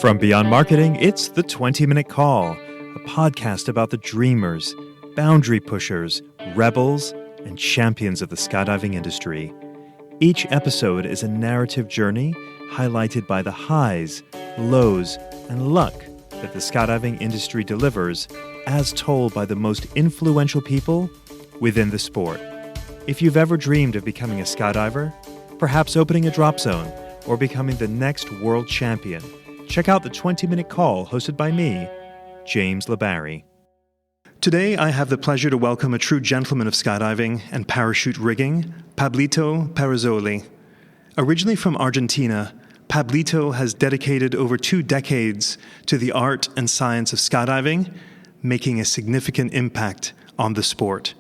From Beyond Marketing, it's the 20-Minute Call, a podcast about the dreamers, boundary pushers, rebels, and champions of the skydiving industry. Each episode is a narrative journey highlighted by the highs, lows, and luck that the skydiving industry delivers, as told by the most influential people within the sport. If you've ever dreamed of becoming a skydiver, perhaps opening a drop zone, or becoming the next world champion, check out the 20-Minute Call hosted by me, James LeBarry. Today, I have the pleasure to welcome a true gentleman of skydiving and parachute rigging, Pablito Perazzoli. Originally from Argentina, Pablito has dedicated over 2 decades to the art and science of skydiving, making a significant impact on the sport.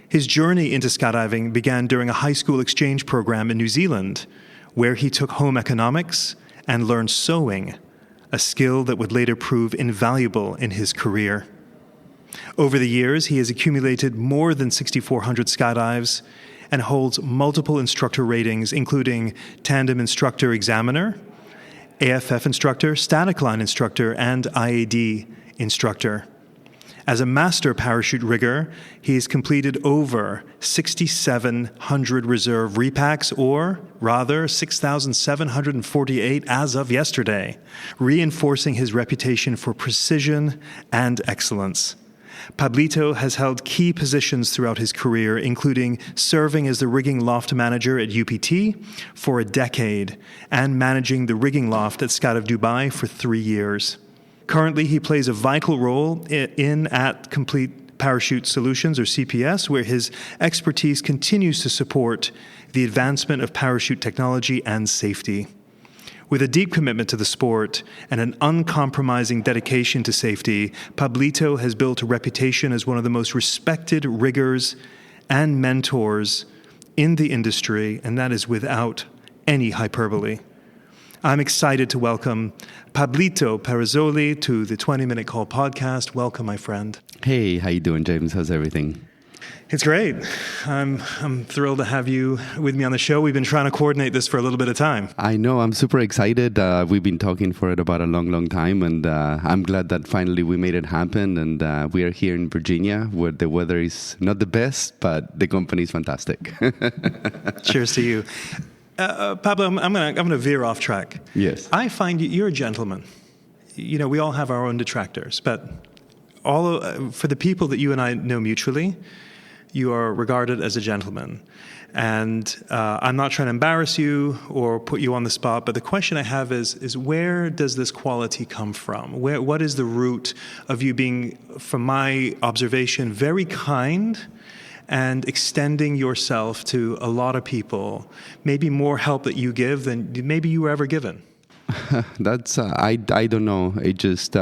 His journey into skydiving began during a high school exchange program in New Zealand, where he took home economics and learned sewing, a skill that would later prove invaluable in his career. Over the years, he has accumulated more than 6,400 skydives and holds multiple instructor ratings, including Tandem Instructor Examiner, AFF Instructor, Static Line Instructor, and IAD Instructor. As a master parachute rigger, he has completed over 6,700 reserve repacks, or rather 6,748 as of yesterday, reinforcing his reputation for precision and excellence. Pablito has held key positions throughout his career, including serving as the Rigging Loft Manager at UPT for a decade and managing the Rigging Loft at Skydive Dubai for 3 years. Currently, he plays a vital role at Complete Parachute Solutions, or CPS, where his expertise continues to support the advancement of parachute technology and safety. With a deep commitment to the sport and an uncompromising dedication to safety, Pablito has built a reputation as one of the most respected riggers and mentors in the industry, and that is without any hyperbole. I'm excited to welcome Pablito Perazzoli to the 20-Minute Call podcast. Welcome, my friend. Hey, how you doing, James? How's everything? It's great. I'm thrilled to have you with me on the show. We've been trying to coordinate this for a little bit of time. I know. I'm super excited. We've been talking for it about a long time, and I'm glad that finally we made it happen. And we are here in Virginia, where the weather is not the best, but the company is fantastic. Cheers to you. Pablo, I'm going to veer off track. Yes. I find you're a gentleman. You know, we all have our own detractors, but for the people that you and I know mutually, you are regarded as a gentleman. And I'm not trying to embarrass you or put you on the spot, but the question I have is where does this quality come from? What is the root of you being, from my observation, very kind and extending yourself to a lot of people, maybe more help that you give than maybe you were ever given? That's I don't know. It just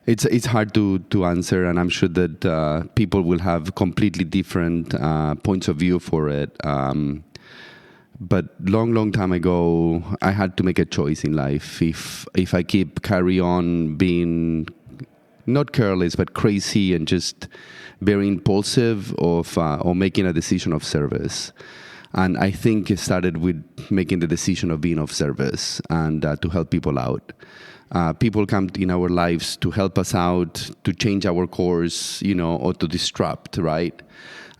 it's hard to answer, and I'm sure that people will have completely different points of view for it. But long time ago, I had to make a choice in life. If I carry on being not careless but crazy and just very impulsive or making a decision of service. And I think it started with making the decision of being of service and to help people out. People come in our lives to help us out, to change our course, or to disrupt, right?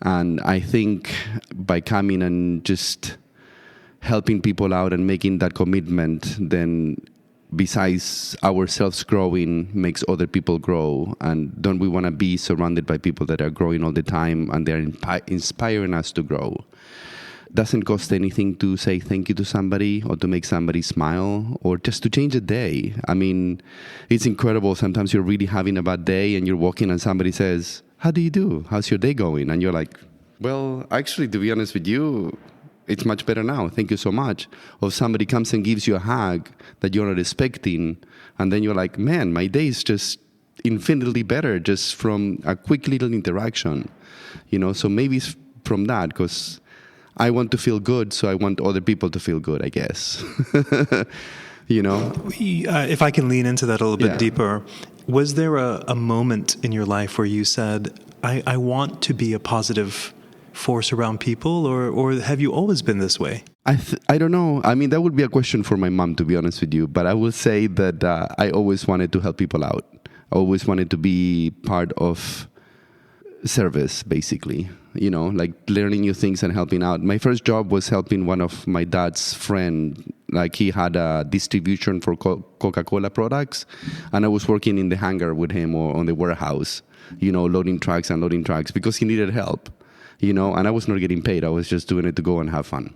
And I think by coming and just helping people out and making that commitment, then besides ourselves growing, makes other people grow. And don't we want to be surrounded by people that are growing all the time and they're inspiring us to grow? Doesn't cost anything to say thank you to somebody or to make somebody smile or just to change a day. I mean, it's incredible. Sometimes you're really having a bad day and you're walking and somebody says, "How do you do? How's your day going?" And you're like, "Well, actually, to be honest with you, it's much better now. Thank you so much." Or somebody comes and gives you a hug that you're not expecting. And then you're like, "Man, my day is just infinitely better just from a quick little interaction." So maybe it's from that, because I want to feel good, so I want other people to feel good, I guess. If I can lean into that a little bit deeper, was there a moment in your life where you said, I want to be a positive force around people, or have you always been this way? I don't know. I mean, that would be a question for my mom, to be honest with you. But I will say that I always wanted to help people out. I always wanted to be part of service, basically. Like learning new things and helping out. My first job was helping one of my dad's friend. Like he had a distribution for Coca-Cola products, and I was working in the hangar with him or on the warehouse, loading trucks because he needed help. And I was not getting paid. I was just doing it to go and have fun.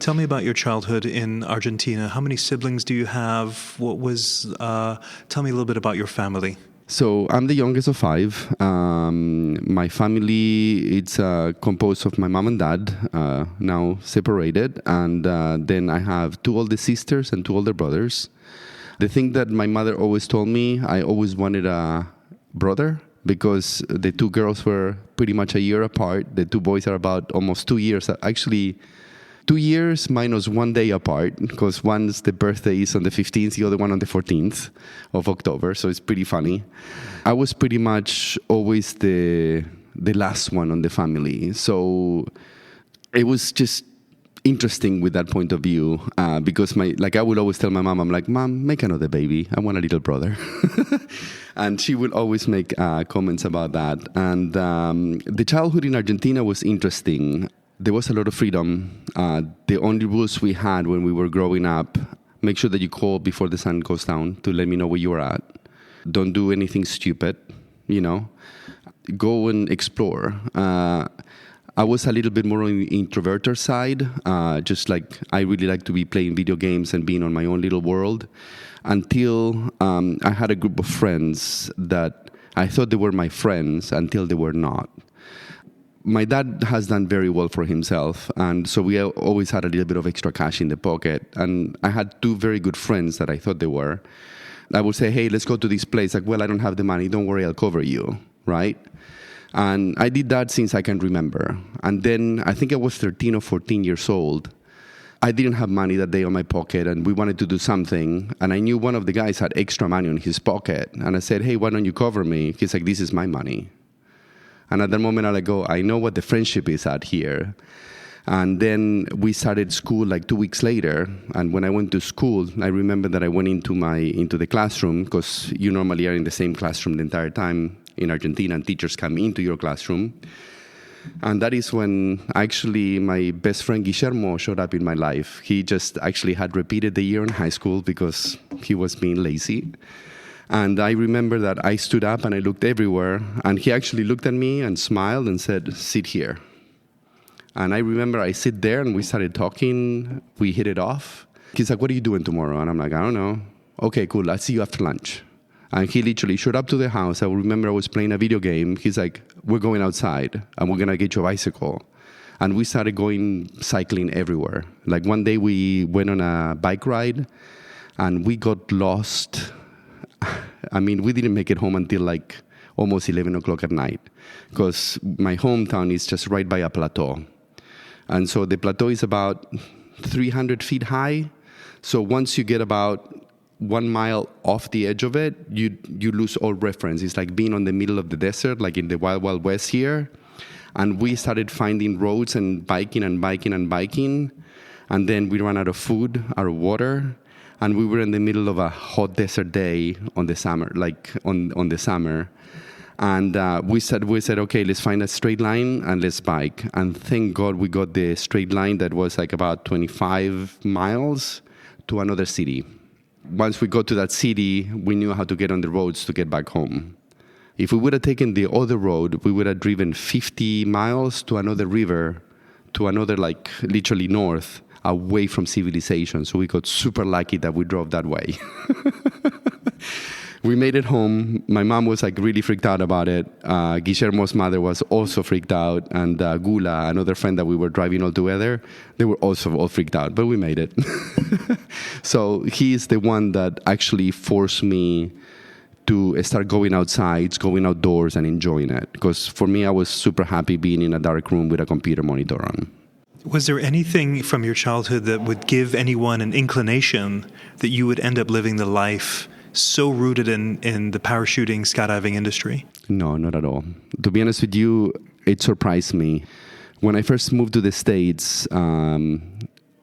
Tell me about your childhood in Argentina. How many siblings do you have? Tell me a little bit about your family. So I'm the youngest of 5. My family, it's composed of my mom and dad, now separated. And then I have 2 older sisters and 2 older brothers. The thing that my mother always told me, I always wanted a brother, because the 2 girls were pretty much a year apart. The 2 boys are about almost 2 years. Actually, 2 years minus 1 day apart, because one's the birthday is on the 15th, the other one on the 14th of October. So it's pretty funny. I was pretty much always the last one on the family. So it was just interesting with that point of view, because I would always tell my mom, I'm like, Mom, make another baby. I want a little brother. And she would always make comments about that. And the childhood in Argentina was interesting. There was a lot of freedom. The only rules we had when we were growing up, make sure that you call before the sun goes down to let me know where you are at. Don't do anything stupid, Go and explore. I was a little bit more on the introverted side, just like I really like to be playing video games and being on my own little world, until I had a group of friends that I thought they were my friends until they were not. My dad has done very well for himself, and so we always had a little bit of extra cash in the pocket, and I had 2 very good friends that I thought they were. I would say, hey, let's go to this place. Like, well, I don't have the money. Don't worry, I'll cover you, right? And I did that since I can remember. And then I think I was 13 or 14 years old. I didn't have money that day on my pocket, and we wanted to do something. And I knew one of the guys had extra money in his pocket. And I said, hey, why don't you cover me? He's like, this is my money. And at that moment, I know what the friendship is at here. And then we started school like 2 weeks later. And when I went to school, I remember that I went into the classroom, because you normally are in the same classroom the entire time in Argentina, and teachers come into your classroom. And that is when actually my best friend Guillermo showed up in my life. He just actually had repeated the year in high school because he was being lazy. And I remember that I stood up and I looked everywhere, and he actually looked at me and smiled and said, sit here. And I remember I sit there and we started talking. We hit it off. He's like, what are you doing tomorrow? And I'm like, I don't know. Okay, cool. I'll see you after lunch. And he literally showed up to the house. I remember I was playing a video game. He's like, we're going outside and we're going to get you a bicycle. And we started going cycling everywhere. Like one day we went on a bike ride and we got lost. I mean, we didn't make it home until like almost 11 o'clock at night, because my hometown is just right by a plateau. And so the plateau is about 300 feet high. So once you get about 1 mile off the edge of it, you lose all reference. It's like being on the middle of the desert, like in the Wild Wild West here. And we started finding roads and biking. And then we ran out of food, out of water. And we were in the middle of a hot desert day on the summer, on the summer. And we said, okay, let's find a straight line and let's bike. And thank God we got the straight line that was like about 25 miles to another city. Once we got to that city, we knew how to get on the roads to get back home. If we would have taken the other road, we would have driven 50 miles to another river, to another, like, literally north, away from civilization. So we got super lucky that we drove that way. We made it home. My mom was like really freaked out about it. Guillermo's mother was also freaked out. And Gula, another friend that we were driving all together, they were also all freaked out, but we made it. So he is the one that actually forced me to start going outside, going outdoors and enjoying it. Because for me, I was super happy being in a dark room with a computer monitor on. Was there anything from your childhood that would give anyone an inclination that you would end up living the life so rooted in the parachuting, skydiving industry? No, not at all. To be honest with you, it surprised me. When I first moved to the States,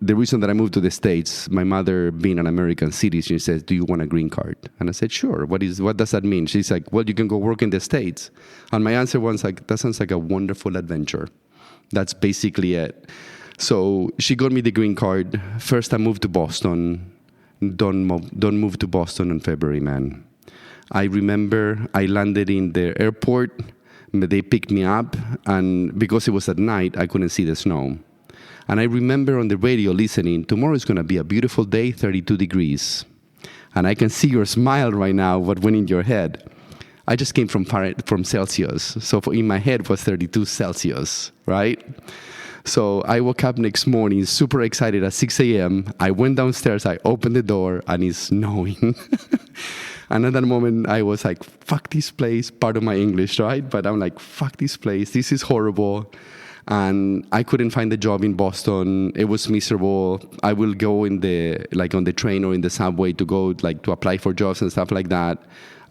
the reason that I moved to the States, my mother being an American citizen, she says, do you want a green card? And I said, sure. What does that mean? She's like, well, you can go work in the States. And my answer was like, that sounds like a wonderful adventure. That's basically it. So she got me the green card. First, I moved to Boston. Don't move to Boston in February, man. I remember I landed in the airport. They picked me up, and because it was at night, I couldn't see the snow. And I remember on the radio listening, tomorrow is going to be a beautiful day, 32 degrees. And I can see your smile right now, what went in your head. I just came from Celsius. So in my head was 32 Celsius, right? So I woke up next morning super excited at 6 a.m. I went downstairs, I opened the door, and it's snowing. And at that moment, I was like, fuck this place, part of my English, right? But I'm like, fuck this place, this is horrible. And I couldn't find a job in Boston. It was miserable. I will go on the train or in the subway to go to apply for jobs and stuff like that.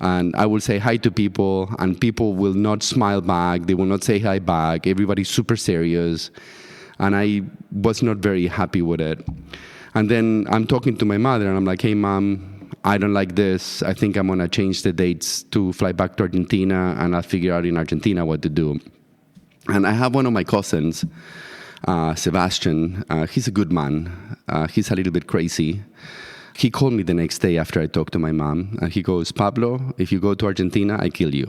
And I will say hi to people, and people will not smile back. They will not say hi back. Everybody's super serious. And I was not very happy with it. And then I'm talking to my mother, and I'm like, hey, Mom, I don't like this. I think I'm going to change the dates to fly back to Argentina, and I'll figure out in Argentina what to do. And I have one of my cousins, Sebastian. He's a good man. He's a little bit crazy. He called me the next day after I talked to my mom, and he goes, Pablo, if you go to Argentina, I kill you.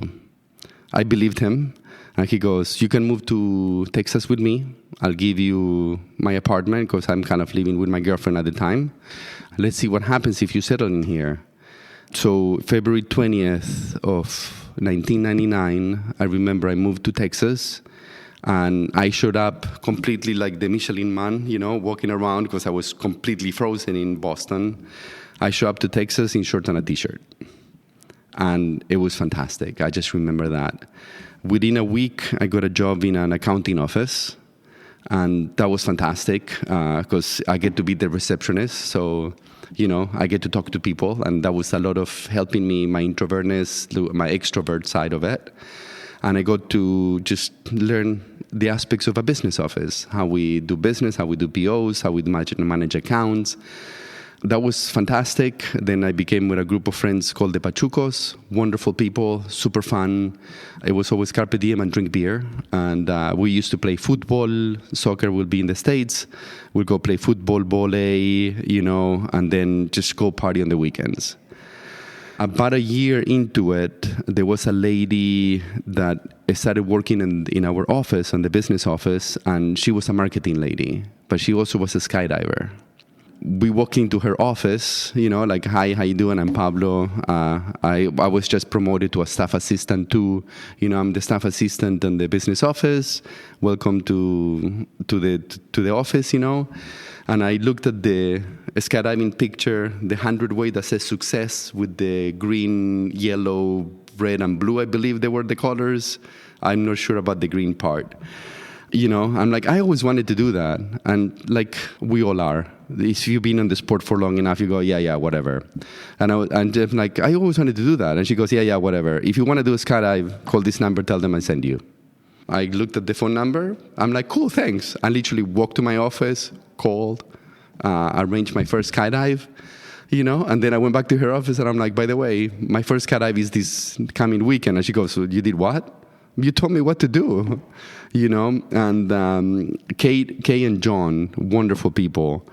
I believed him, and he goes, you can move to Texas with me. I'll give you my apartment because I'm kind of living with my girlfriend at the time. Let's see what happens if you settle in here. So February 20th of 1999, I remember I moved to Texas. And I showed up completely like the Michelin man, walking around because I was completely frozen in Boston. I showed up to Texas in shorts and a T-shirt. And it was fantastic. I just remember that. Within a week, I got a job in an accounting office. And that was fantastic because I get to be the receptionist. So, I get to talk to people. And that was a lot of helping me, my introvertness, my extrovert side of it. And I got to just learn the aspects of a business office, how we do business, how we do POs, how we manage accounts. That was fantastic. Then I became with a group of friends called the Pachucos, wonderful people, super fun. It was always carpe diem and drink beer. And we used to play football. Soccer will be in the States. We'll go play football, volley, and then just go party on the weekends. About a year into it, there was a lady that started working in our office, in the business office, and she was a marketing lady, but she also was a skydiver. We walked into her office, hi, how you doing? I'm Pablo. I was just promoted to a staff assistant too. I'm the staff assistant in the business office. Welcome to the office, And I looked at the skydiving picture, the 100-way that says success with the green, yellow, red, and blue, I believe they were the colors. I'm not sure about the green part. I'm like, I always wanted to do that. And like we all are. If you've been in the sport for long enough, you go, yeah, whatever. And I'm like, I always wanted to do that. And she goes, yeah, whatever. If you want to do a skydive, call this number, tell them I send you. I looked at the phone number. I'm like, cool, thanks. I literally walked to my office, called, arranged my first skydive, and then I went back to her office and I'm like, by the way, my first skydive is this coming weekend. And she goes, so you did what? You told me what to do, and Kay and John, wonderful people.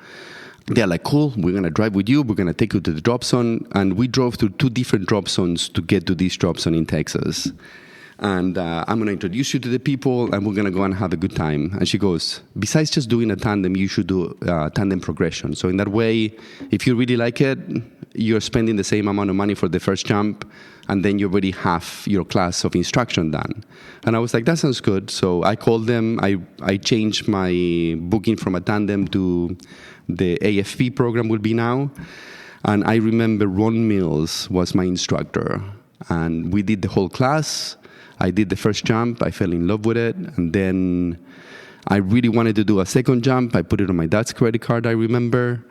They're like, cool, we're going to drive with you. We're going to take you to the drop zone. And we drove through 2 different drop zones to get to this drop zone in Texas. And I'm going to introduce you to the people, and we're going to go and have a good time. And she goes, besides just doing a tandem, you should do tandem progression. So in that way, if you really like it, you're spending the same amount of money for the first jump, and then you already have your class of instruction done. And I was like, that sounds good. So I called them. I changed my booking from a tandem to the AFP program will be now. And I remember Ron Mills was my instructor. And we did the whole class. I did the first jump. I fell in love with it. And then I really wanted to do a second jump. I put it on my dad's credit card, I remember.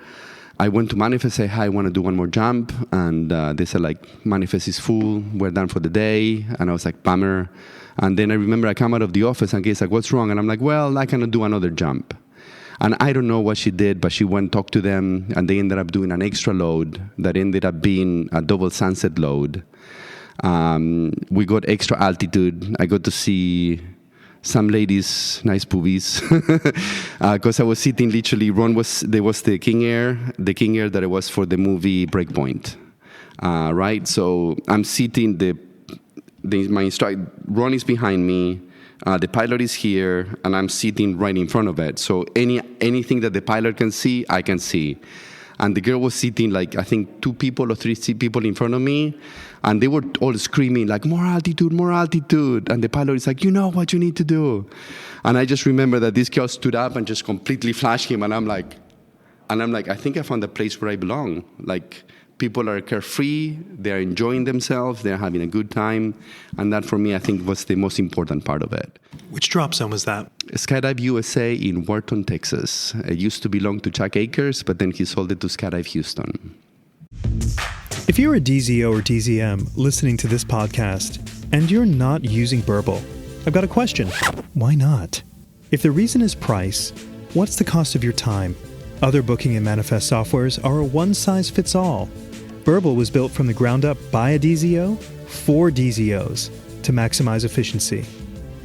I went to Manifest, say, hi, I want to do one more jump. And they said, Manifest is full. We're done for the day. And I was like, bummer. And then I remember I come out of the office and Kay's like, what's wrong? And I'm like, well, I cannot do another jump. And I don't know what she did, but she went talk to them, and they ended up doing an extra load that ended up being a double sunset load. We got extra altitude. I got to see some ladies, nice boobies, because I was sitting literally. There was the King Air that it was for the movie Breakpoint, right? So I'm sitting. My instructor Ron is behind me. The pilot is here, and I'm sitting right in front of it. So anything that the pilot can see, I can see. And the girl was sitting like, I think 2 people or 3 people in front of me, and they were all screaming like, more altitude, more altitude. And the pilot is like, you know what you need to do. And I just remember that this girl stood up and just completely flashed him, and I'm like, I think I found the place where I belong. Like, people are carefree, they're enjoying themselves, they're having a good time. And that, for me, I think was the most important part of it. Which drop zone was that? Skydive USA in Wharton, Texas. It used to belong to Chuck Akers, but then he sold it to Skydive Houston. If you're a DZO or DZM listening to this podcast and you're not using Burble, I've got a question. Why not? If the reason is price, what's the cost of your time? Other booking and manifest softwares are a one-size-fits-all. Burble was built from the ground up by a DZO for DZOs to maximize efficiency.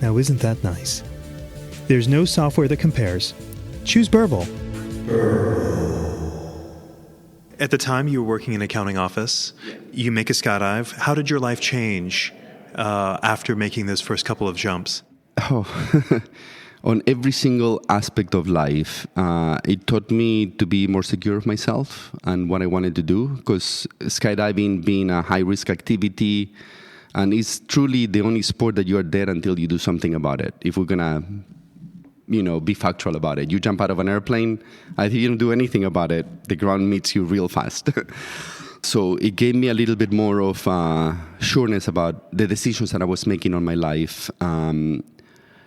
Now, isn't that nice? There's no software that compares. Choose Burble. At the time you were working in an accounting office, you make a skydive. How did your life change after making those first couple of jumps? Oh, on every single aspect of life, it taught me to be more secure of myself and what I wanted to do, because skydiving being a high-risk activity, and it's truly the only sport that you are dead until you do something about it. If we're going to, be factual about it. You jump out of an airplane, if you don't do anything about it, the ground meets you real fast. So it gave me a little bit more of sureness about the decisions that I was making on my life.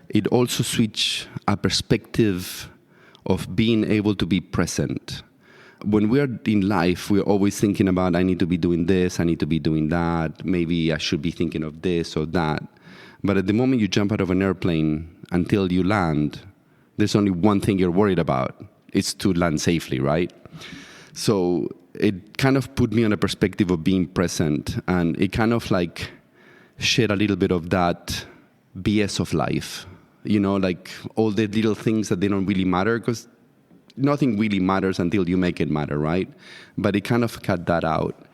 It also switched a perspective of being able to be present. When we are in life, we're always thinking about, I need to be doing this, I need to be doing that, maybe I should be thinking of this or that. But at the moment you jump out of an airplane until you land, there's only one thing you're worried about. It's to land safely, right? So it kind of put me on a perspective of being present, and it kind of like shed a little bit of that BS of life. Like all the little things that they don't really matter, because nothing really matters until you make it matter, right? But it kind of cut that out.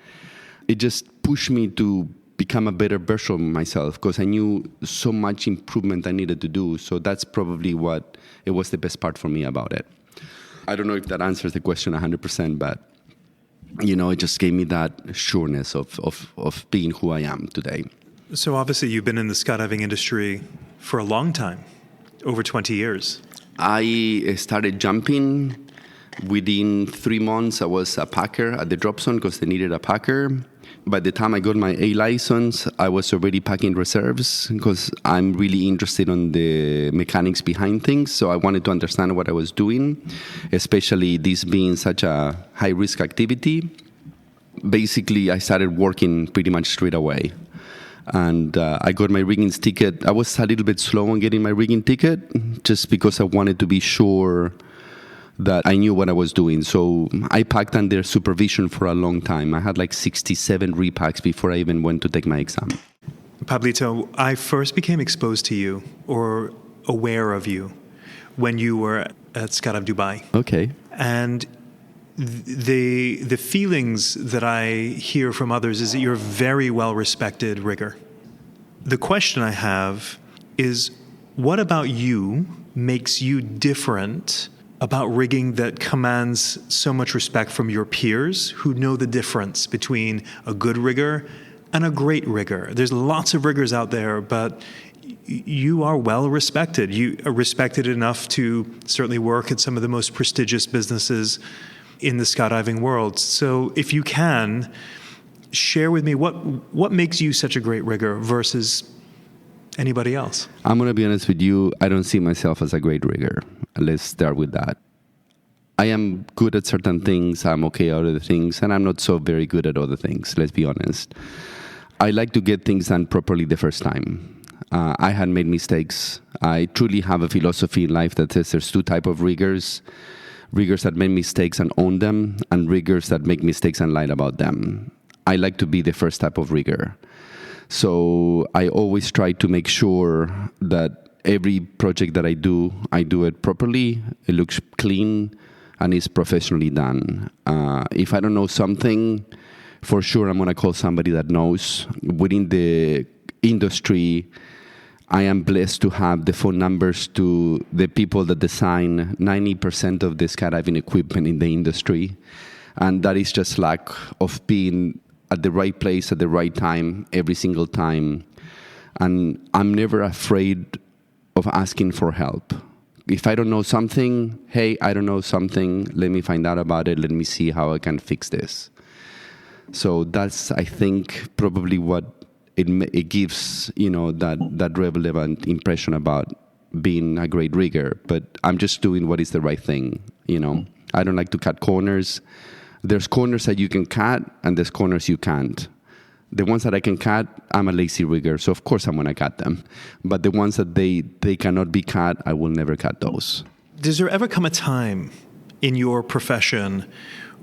It just pushed me to become a better version of myself, because I knew so much improvement I needed to do. So that's probably what it was the best part for me about it. I don't know if that answers the question 100%, but it just gave me that sureness of being who I am today. So obviously you've been in the skydiving industry for a long time, over 20 years. I started jumping. Within 3 months, I was a packer at the drop zone because they needed a packer. By the time I got my A license, I was already packing reserves because I'm really interested in the mechanics behind things. So I wanted to understand what I was doing, especially this being such a high-risk activity. Basically, I started working pretty much straight away. And I got my rigging ticket. I was a little bit slow on getting my rigging ticket just because I wanted to be sure that I knew what I was doing. So I packed under supervision for a long time. I had like 67 repacks before I even went to take my exam. Pablito, I first became exposed to you or aware of you when you were at Skydive Dubai. Okay. And the feelings that I hear from others is that you're a very well-respected rigger. The question I have is, what about you makes you different about rigging that commands so much respect from your peers who know the difference between a good rigger and a great rigger? There's lots of riggers out there, but you are well respected. You are respected enough to certainly work at some of the most prestigious businesses in the skydiving world. So if you can, share with me what makes you such a great rigger versus anybody else. I'm going to be honest with you. I don't see myself as a great rigger. Let's start with that. I am good at certain things. I'm okay at other things. And I'm not so very good at other things. Let's be honest. I like to get things done properly the first time. I had made mistakes. I truly have a philosophy in life that says there's two types of riggers. Riggers that make mistakes and own them, and riggers that make mistakes and lie about them. I like to be the first type of rigger. So I always try to make sure that every project that I do it properly, it looks clean, and is professionally done. If I don't know something, for sure I'm going to call somebody that knows. Within the industry, I am blessed to have the phone numbers to the people that design 90% of the skydiving equipment in the industry. And that is just lack of being at the right place at the right time every single time. And I'm never afraid of asking for help. If I don't know something, hey, I don't know something, let me find out about it, let me see how I can fix this. So that's, I think, probably what it gives, that relevant impression about being a great rigger. But I'm just doing what is the right thing, I don't like to cut corners. There's corners that you can cut, and there's corners you can't. The ones that I can cut, I'm a lazy rigger, so of course I'm going to cut them. But the ones that they cannot be cut, I will never cut those. Does there ever come a time in your profession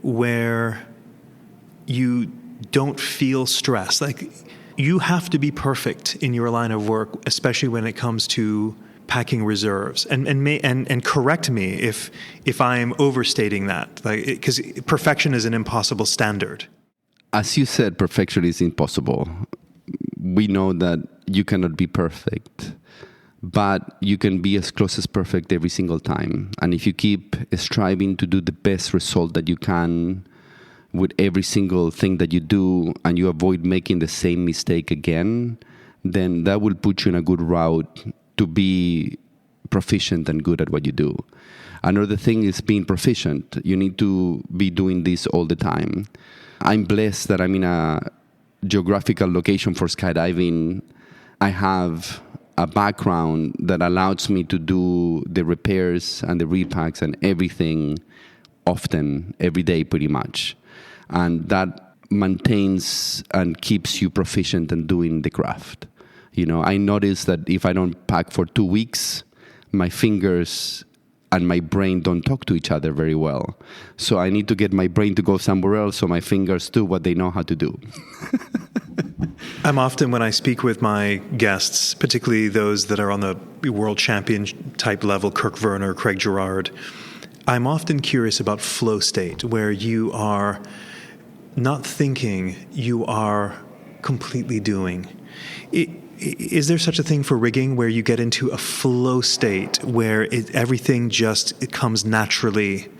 where you don't feel stress? Like, you have to be perfect in your line of work, especially when it comes to packing reserves. And correct me if I'm overstating that, because perfection is an impossible standard. As you said, perfection is impossible. We know that you cannot be perfect, but you can be as close as perfect every single time. And if you keep striving to do the best result that you can with every single thing that you do, and you avoid making the same mistake again, then that will put you in a good route to be proficient and good at what you do. Another thing is being proficient. You need to be doing this all the time. I'm blessed that I'm in a geographical location for skydiving. I have a background that allows me to do the repairs and the repacks and everything often, every day pretty much. And that maintains and keeps you proficient in doing the craft. I notice that if I don't pack for 2 weeks, my fingers and my brain don't talk to each other very well. So I need to get my brain to go somewhere else so my fingers do what they know how to do. I'm often, when I speak with my guests, particularly those that are on the world champion type level, Kirk Werner, Craig Girard, I'm often curious about flow state, where you are not thinking, you are completely doing. Is there such a thing for rigging where you get into a flow state where everything it comes naturally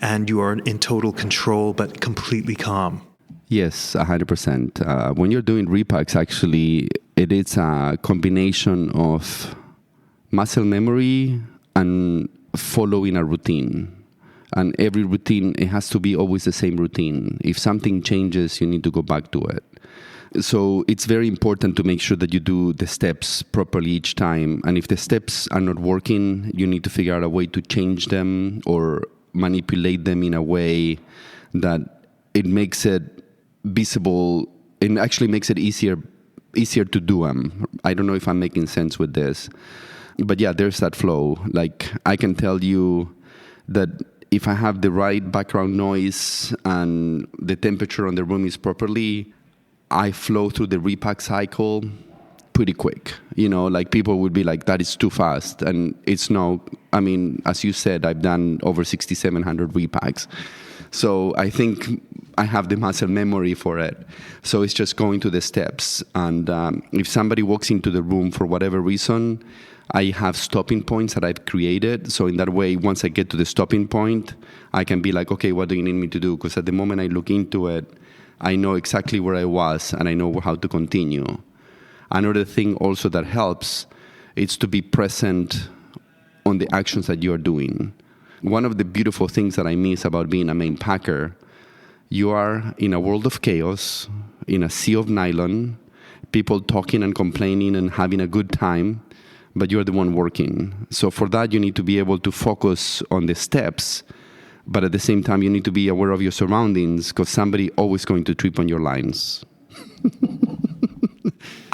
and you are in total control but completely calm? Yes, 100%. When you're doing repacks, actually, it is a combination of muscle memory and following a routine. And every routine, it has to be always the same routine. If something changes, you need to go back to it. So it's very important to make sure that you do the steps properly each time. And if the steps are not working, you need to figure out a way to change them or manipulate them in a way that it makes it visible and actually makes it easier to do them. I don't know if I'm making sense with this. But yeah, there's that flow. Like, I can tell you that if I have the right background noise and the temperature on the room is properly, I flow through the repack cycle pretty quick. Like, people would be like, that is too fast. And it's no, as you said, I've done over 6,700 repacks. So I think I have the muscle memory for it. So it's just going to the steps. And if somebody walks into the room for whatever reason, I have stopping points that I've created. So in that way, once I get to the stopping point, I can be like, okay, what do you need me to do? Because at the moment I look into it, I know exactly where I was and I know how to continue. Another thing also that helps is to be present on the actions that you are doing. One of the beautiful things that I miss about being a main packer, you are in a world of chaos, in a sea of nylon, people talking and complaining and having a good time, but you're the one working. So for that, you need to be able to focus on the steps, but at the same time, you need to be aware of your surroundings because somebody always going to trip on your lines.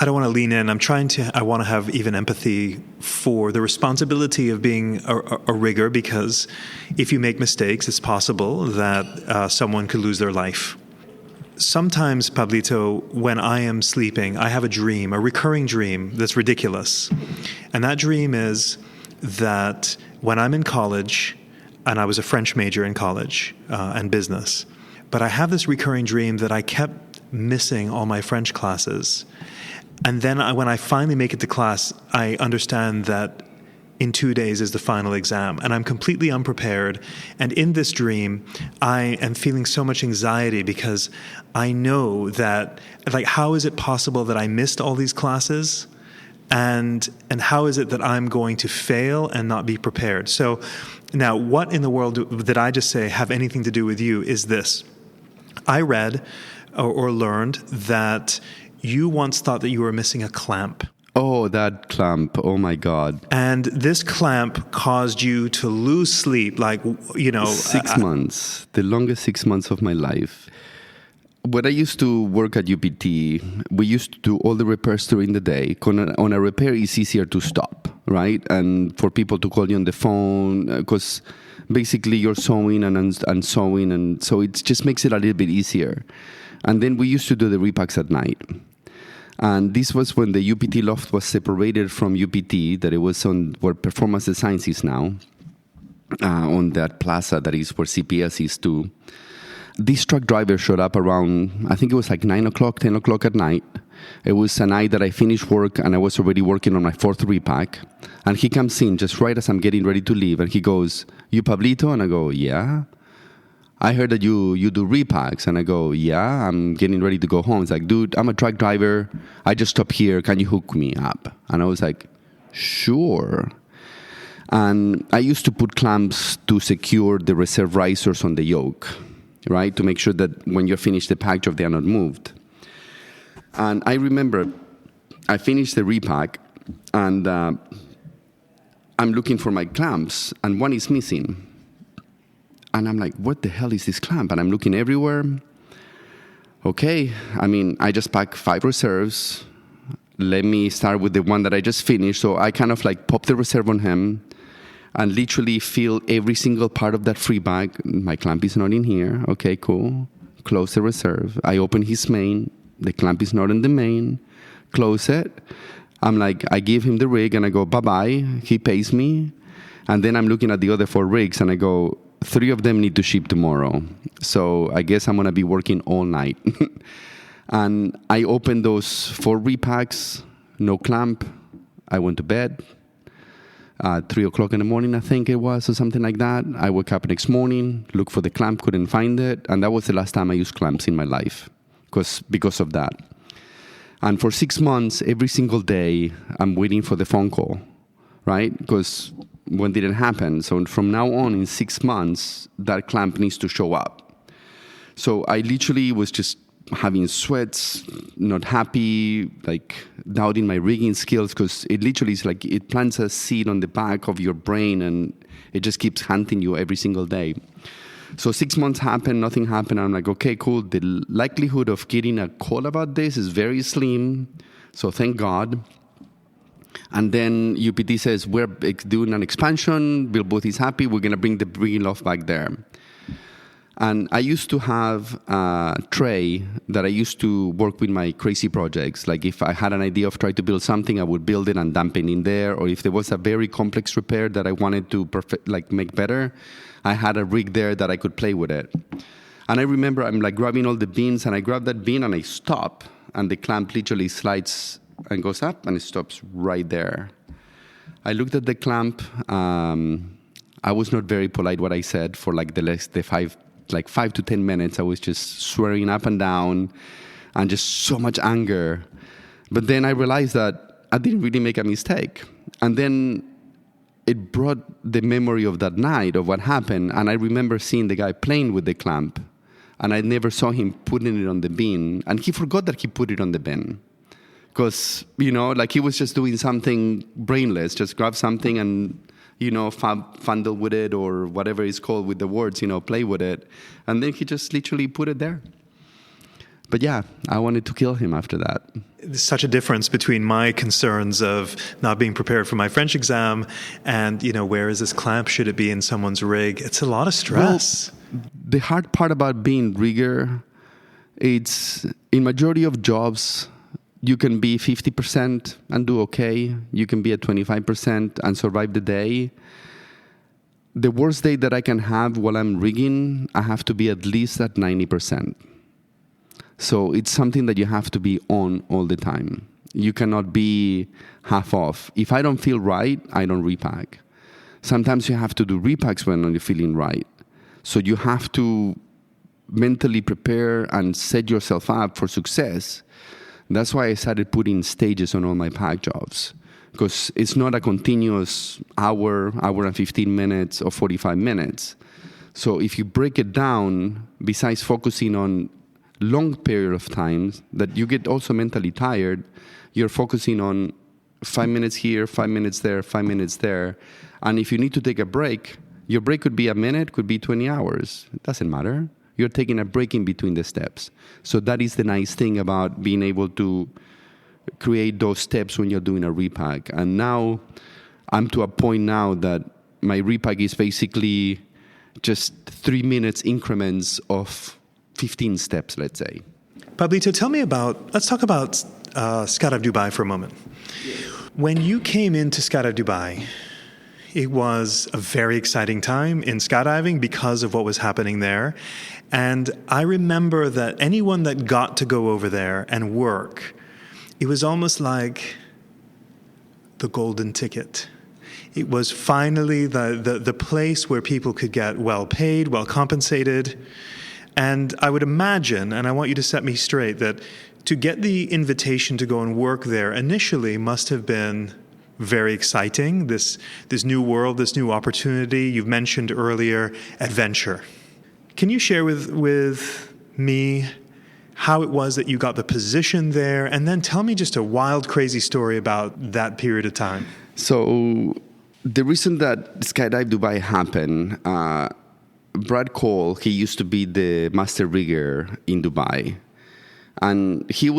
I don't want to lean in. I want to have even empathy for the responsibility of being a rigger, because if you make mistakes, it's possible that someone could lose their life. Sometimes, Pablito, when I am sleeping, I have a recurring dream that's ridiculous. And that dream is that when I'm in college, and I was a French major in college and business, but I have this recurring dream that I kept missing all my French classes. And then when I finally make it to class, I understand that in 2 days is the final exam, and I'm completely unprepared. And in this dream, I am feeling so much anxiety because I know that, like, how is it possible that I missed all these classes? And how is it that I'm going to fail and not be prepared? So now, what in the world did I just say have anything to do with you is this. I read or learned that you once thought that you were missing a clamp. Oh, that clamp. Oh, my God. And this clamp caused you to lose sleep, 6 months, the longest 6 months of my life. When I used to work at UPT, we used to do all the repairs during the day. On a repair, it's easier to stop, right? And for people to call you on the phone, because basically you're sewing and sewing, and so it just makes it a little bit easier. And then we used to do the repacks at night. And this was when the UPT loft was separated from UPT, that it was on where Performance Designs is now, on that plaza that is where CPS is too. This truck driver showed up around, I think it was like 9 o'clock, 10 o'clock at night. It was a night that I finished work and I was already working on my 4th repack. And he comes in just right as I'm getting ready to leave. And he goes, "You Pablito?" And I go, "Yeah." "I heard that you do repacks." And I go, "Yeah, I'm getting ready to go home." It's like, "Dude, I'm a truck driver. I just stopped here. Can you hook me up?" And I was like, "Sure." And I used to put clamps to secure the reserve risers on the yoke, right? To make sure that when you're finished the pack job, they are not moved. And I remember I finished the repack and I'm looking for my clamps and one is missing. And I'm like, what the hell is this clamp? And I'm looking everywhere. Okay, I just packed 5 reserves. Let me start with the one that I just finished. So I kind of like pop the reserve on him and literally feel every single part of that free bag. My clamp is not in here. Okay, cool. Close the reserve. I open his main. The clamp is not in the main. Close it. I'm like, I give him the rig and I go, bye-bye. He pays me. And then I'm looking at the other 4 rigs and I go, 3 of them need to ship tomorrow. So I guess I'm going to be working all night. And I opened those 4 repacks, no clamp. I went to bed. 3 o'clock in the morning, I think it was, or something like that. I woke up next morning, looked for the clamp, couldn't find it. And that was the last time I used clamps in my life because of that. And for 6 months, every single day, I'm waiting for the phone call, right? Because one didn't happen. So from now on, in 6 months, that clamp needs to show up. So I literally was just having sweats, not happy, like doubting my rigging skills, because it literally is like it plants a seed on the back of your brain and it just keeps hunting you every single day. So 6 months happened, nothing happened. I'm like, okay, cool. The likelihood of getting a call about this is very slim. So thank God. And then UPT says, we're doing an expansion. Bill Booth is happy. We're going to bring the Rigging Loft back there. And I used to have a tray that I used to work with my crazy projects. Like if I had an idea of trying to build something, I would build it and dump it in there. Or if there was a very complex repair that I wanted to make better, I had a rig there that I could play with it. And I remember I'm like grabbing all the beans, and I grab that bean and I stop, and the clamp literally slides and goes up and it stops right there. I looked at the clamp. I was not very polite what I said for like the 5 to 10 minutes. I was just swearing up and down and just so much anger. But then I realized that I didn't really make a mistake. And then it brought the memory of that night, of what happened. And I remember seeing the guy playing with the clamp. And I never saw him putting it on the bin. And he forgot that he put it on the bin. Because, like he was just doing something brainless, just grab something and, fondle with it or whatever it's called with the words, play with it. And then he just literally put it there. But yeah, I wanted to kill him after that. There's such a difference between my concerns of not being prepared for my French exam and, where is this clamp? Should it be in someone's rig? It's a lot of stress. Well, the hard part about being rigger, it's in majority of jobs, you can be 50% and do okay. You can be at 25% and survive the day. The worst day that I can have while I'm rigging, I have to be at least at 90%. So it's something that you have to be on all the time. You cannot be half off. If I don't feel right, I don't repack. Sometimes you have to do repacks when you're feeling right. So you have to mentally prepare and set yourself up for success. That's why I started putting stages on all my pack jobs. Because it's not a continuous hour and 15 minutes or 45 minutes. So if you break it down, besides focusing on long period of time that you get also mentally tired, you're focusing on 5 minutes here, 5 minutes there, 5 minutes there. And if you need to take a break, your break could be a minute, could be 20 hours. It doesn't matter. You're taking a break in between the steps. So that is the nice thing about being able to create those steps when you're doing a repack. And now I'm to a point now that my repack is basically just 3 minutes increments of 15 steps, let's say. Pablito, let's talk about Skydive Dubai for a moment. When you came into Skydive Dubai, it was a very exciting time in skydiving because of what was happening there. And I remember that anyone that got to go over there and work, it was almost like the golden ticket. It was finally the place where people could get well paid, well compensated. And I would imagine, and I want you to set me straight, that to get the invitation to go and work there initially must have been very exciting, this new world, this new opportunity. You've mentioned earlier adventure. Can you share with me how it was that you got the position there, and then tell me just a wild, crazy story about that period of time? So the reason that Skydive Dubai happened, Brad Cole, he used to be the master rigger in Dubai. And he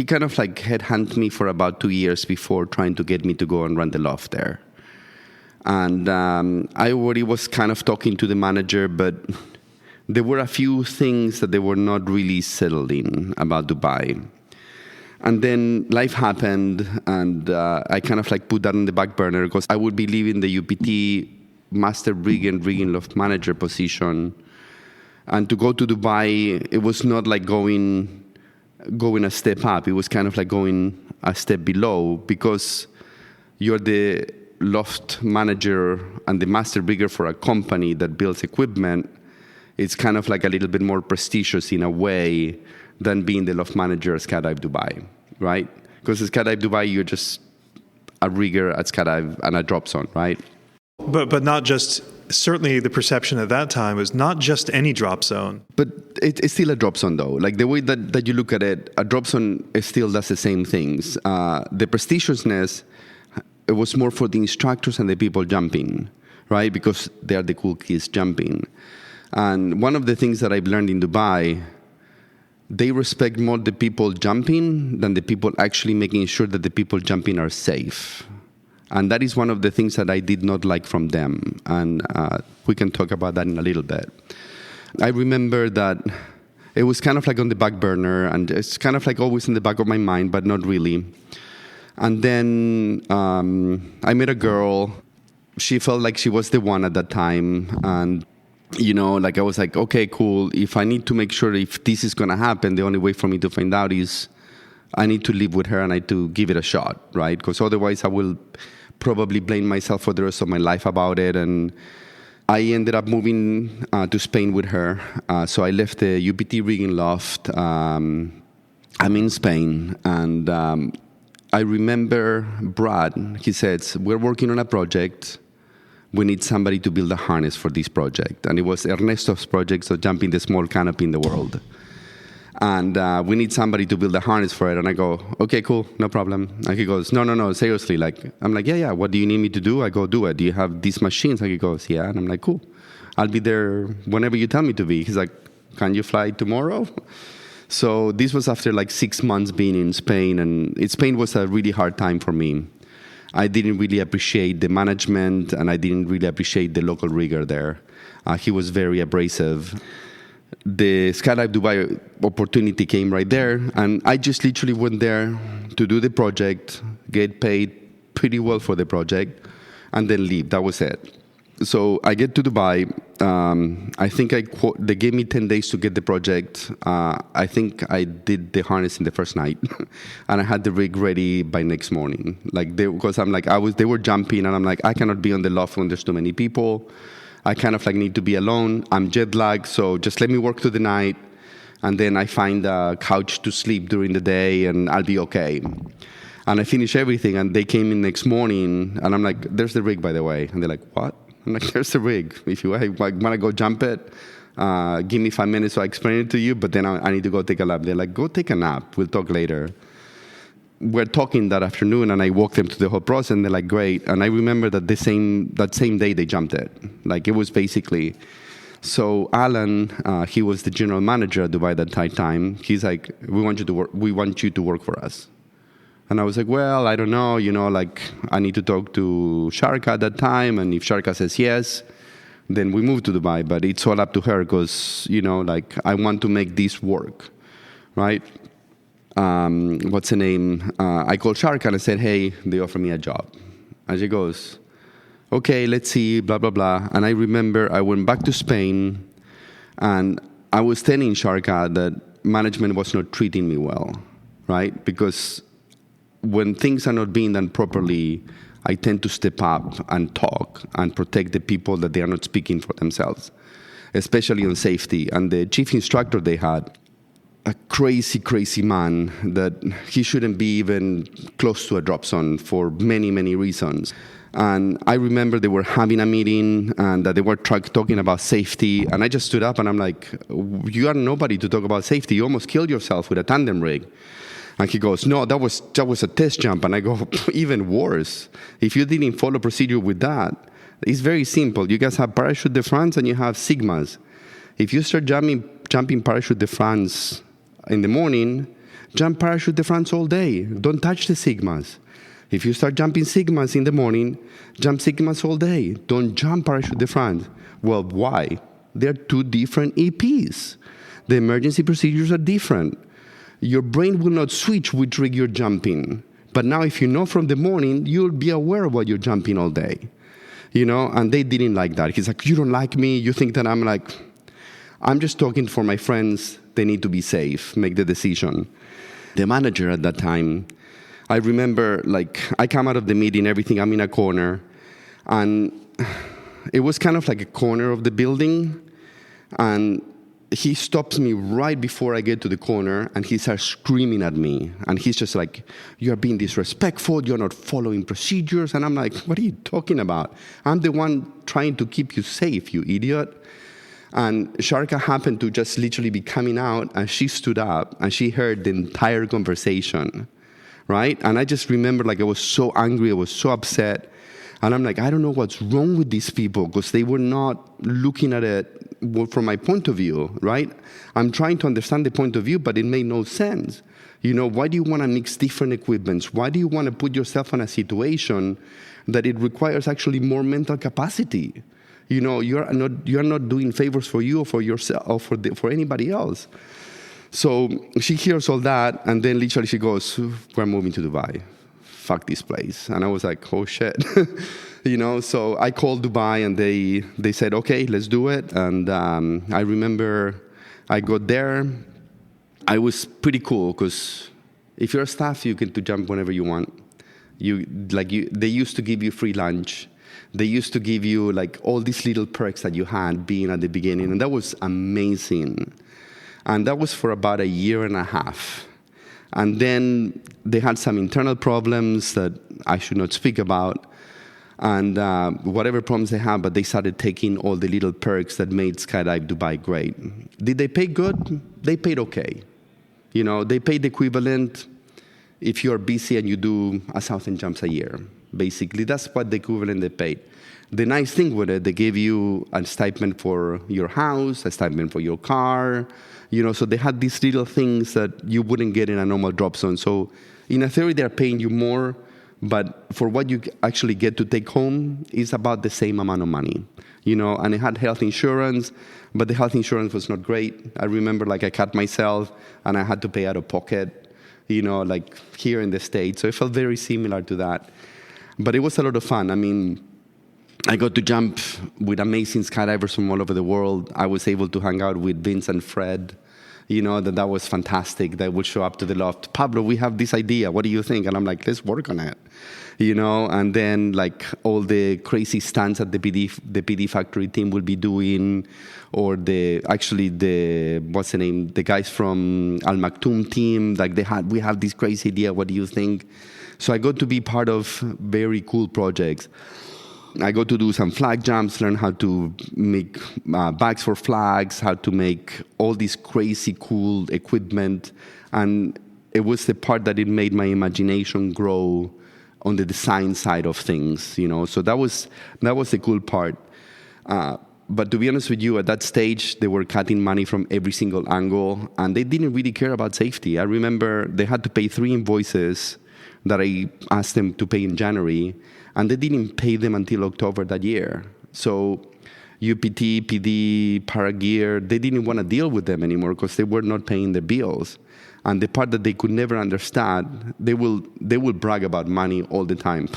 kind of like headhunted me for about 2 years before trying to get me to go and run the loft there. And I already was kind of talking to the manager, but there were a few things that they were not really settled in about Dubai. And then life happened, and I kind of like put that on the back burner because I would be leaving the UPT master rig and rigging loft manager position. And to go to Dubai, it was not like going a step up. It was kind of like going a step below because you're the loft manager and the master rigger for a company that builds equipment. It's kind of like a little bit more prestigious in a way than being the loft manager at Skydive Dubai, right? Because at Skydive Dubai, you're just a rigger at Skydive and a drop zone, right? But not just, certainly the perception at that time was not just any drop zone. But it's still a drop zone, though. Like the way that you look at it, a drop zone still does the same things. The prestigiousness, it was more for the instructors and the people jumping, right? Because they are the cool kids jumping. And one of the things that I've learned in Dubai, they respect more the people jumping than the people actually making sure that the people jumping are safe. And that is one of the things that I did not like from them. And we can talk about that in a little bit. I remember that it was kind of like on the back burner, and it's kind of like always in the back of my mind, but not really. And then I met a girl. She felt like she was the one at that time. And, like I was like, okay, cool. If I need to make sure if this is going to happen, the only way for me to find out is I need to live with her and I need to give it a shot, right? Because otherwise I will probably blame myself for the rest of my life about it. And I ended up moving to Spain with her. So I left the UPT rigging loft. I'm in Spain. And I remember Brad, he said, we're working on a project. We need somebody to build a harness for this project. And it was Ernesto's project, so jumping the small canopy in the world. And we need somebody to build a harness for it. And I go, okay, cool, no problem. And he goes, no, seriously. I'm like, yeah, what do you need me to do? I go, do it. Do you have these machines? And he goes, yeah. And I'm like, cool. I'll be there whenever you tell me to be. He's like, can you fly tomorrow? So this was after like 6 months being in Spain, and Spain was a really hard time for me. I didn't really appreciate the management, and I didn't really appreciate the local rigger there. He was very abrasive. The Skydive Dubai opportunity came right there, and I just literally went there to do the project, get paid pretty well for the project, and then leave. That was it. So I get to Dubai. I think they gave me 10 days to get the project. I think I did the harness in the first night, and I had the rig ready by next morning. Because they were jumping, and I'm like, I cannot be on the loft when there's too many people. I kind of need to be alone. I'm jet lagged, so just let me work through the night, and then I find a couch to sleep during the day, and I'll be okay. And I finish everything, and they came in next morning, and I'm like, there's the rig, by the way. And they're like, what? I'm like, there's the rig. If you want to go jump it, give me 5 minutes so I explain it to you, but then I need to go take a nap. They're like, go take a nap. We'll talk later. We're talking that afternoon, and I walk them through the whole process, and they're like, great. And I remember that that same day they jumped it. It was basically... So Alan, he was the general manager at Dubai that time. He's like, we want you to work for us. And I was like, well, I don't know, I need to talk to Sharka at that time, and if Sharka says yes, then we move to Dubai. But it's all up to her because, I want to make this work, right? What's the name? I called Sharka and I said, hey, they offered me a job. And she goes, okay, let's see, blah, blah, blah. And I remember I went back to Spain, and I was telling Sharka that management was not treating me well, right? Because when things are not being done properly, I tend to step up and talk and protect the people that they are not speaking for themselves, especially on safety. And the chief instructor they had, a crazy, crazy man that he shouldn't be even close to a drop zone for many, many reasons. And I remember they were having a meeting and that they were talking about safety. And I just stood up and I'm like, you are nobody to talk about safety. You almost killed yourself with a tandem rig. And he goes, no, that was a test jump. And I go, even worse. If you didn't follow procedure with that, it's very simple. You guys have parachute de France and you have Sigmas. If you start jumping parachute de France in the morning, jump parachute de France all day. Don't touch the Sigmas. If you start jumping Sigmas in the morning, jump Sigmas all day. Don't jump parachute de France. Well, why? They're two different EPs. The emergency procedures are different. Your brain will not switch which rig you're jumping. But now if you know from the morning, you'll be aware of what you're jumping all day. And they didn't like that. He's like, you don't like me. You think that I'm like, I'm just talking for my friends. They need to be safe, make the decision. The manager at that time, I remember, I come out of the meeting, everything, I'm in a corner. And it was kind of like a corner of the building. And he stops me right before I get to the corner, and he starts screaming at me. And he's just like, you're being disrespectful, you're not following procedures. And I'm like, what are you talking about? I'm the one trying to keep you safe, you idiot. And Sharka happened to just literally be coming out, and she stood up, and she heard the entire conversation, right? And I just remember, I was so angry, I was so upset. And I'm like, I don't know what's wrong with these people, because they were not looking at it from my point of view, right? I'm trying to understand the point of view, but it made no sense. Why do you want to mix different equipments? Why do you want to put yourself in a situation that it requires actually more mental capacity? You're not doing favors for you or for yourself or for anybody else. So she hears all that, and then literally she goes, we're moving to Dubai. Fuck this place. And I was like, oh shit. So I called Dubai, and they said, okay, let's do it. And I remember I got there. I was pretty cool because if you're a staff, you get to jump whenever you want. They used to give you free lunch. They used to give you all these little perks that you had being at the beginning. And that was amazing. And that was for about a year and a half. And then they had some internal problems that I should not speak about. And whatever problems they had, but they started taking all the little perks that made Skydive Dubai great. Did they pay good? They paid okay. They paid the equivalent if you're busy and you do 1,000 jumps a year. Basically, that's what the equivalent they paid. The nice thing with it, they gave you a stipend for your house, a stipend for your car. So they had these little things that you wouldn't get in a normal drop zone. So in a theory, they're paying you more, but for what you actually get to take home is about the same amount of money, and it had health insurance, but the health insurance was not great. I remember I cut myself and I had to pay out of pocket, like here in the States. So it felt very similar to that. But it was a lot of fun. I mean, I got to jump with amazing skydivers from all over the world. I was able to hang out with Vince and Fred. That was fantastic. They would show up to the loft. Pablo, we have this idea. What do you think? And I'm like, let's work on it. And then all the crazy stunts that the PD factory team will be doing, or the guys from Al Maktoum team, we have this crazy idea. What do you think? So I got to be part of very cool projects. I got to do some flag jumps, learn how to make bags for flags, how to make all this crazy cool equipment. And it was the part that it made my imagination grow on the design side of things, So that was the cool part. But to be honest with you, at that stage, they were cutting money from every single angle, and they didn't really care about safety. I remember they had to pay 3 invoices that I asked them to pay in January, and they didn't pay them until October that year. So UPT, PD, Paragear, they didn't want to deal with them anymore because they were not paying their bills. And the part that they could never understand, they will brag about money all the time.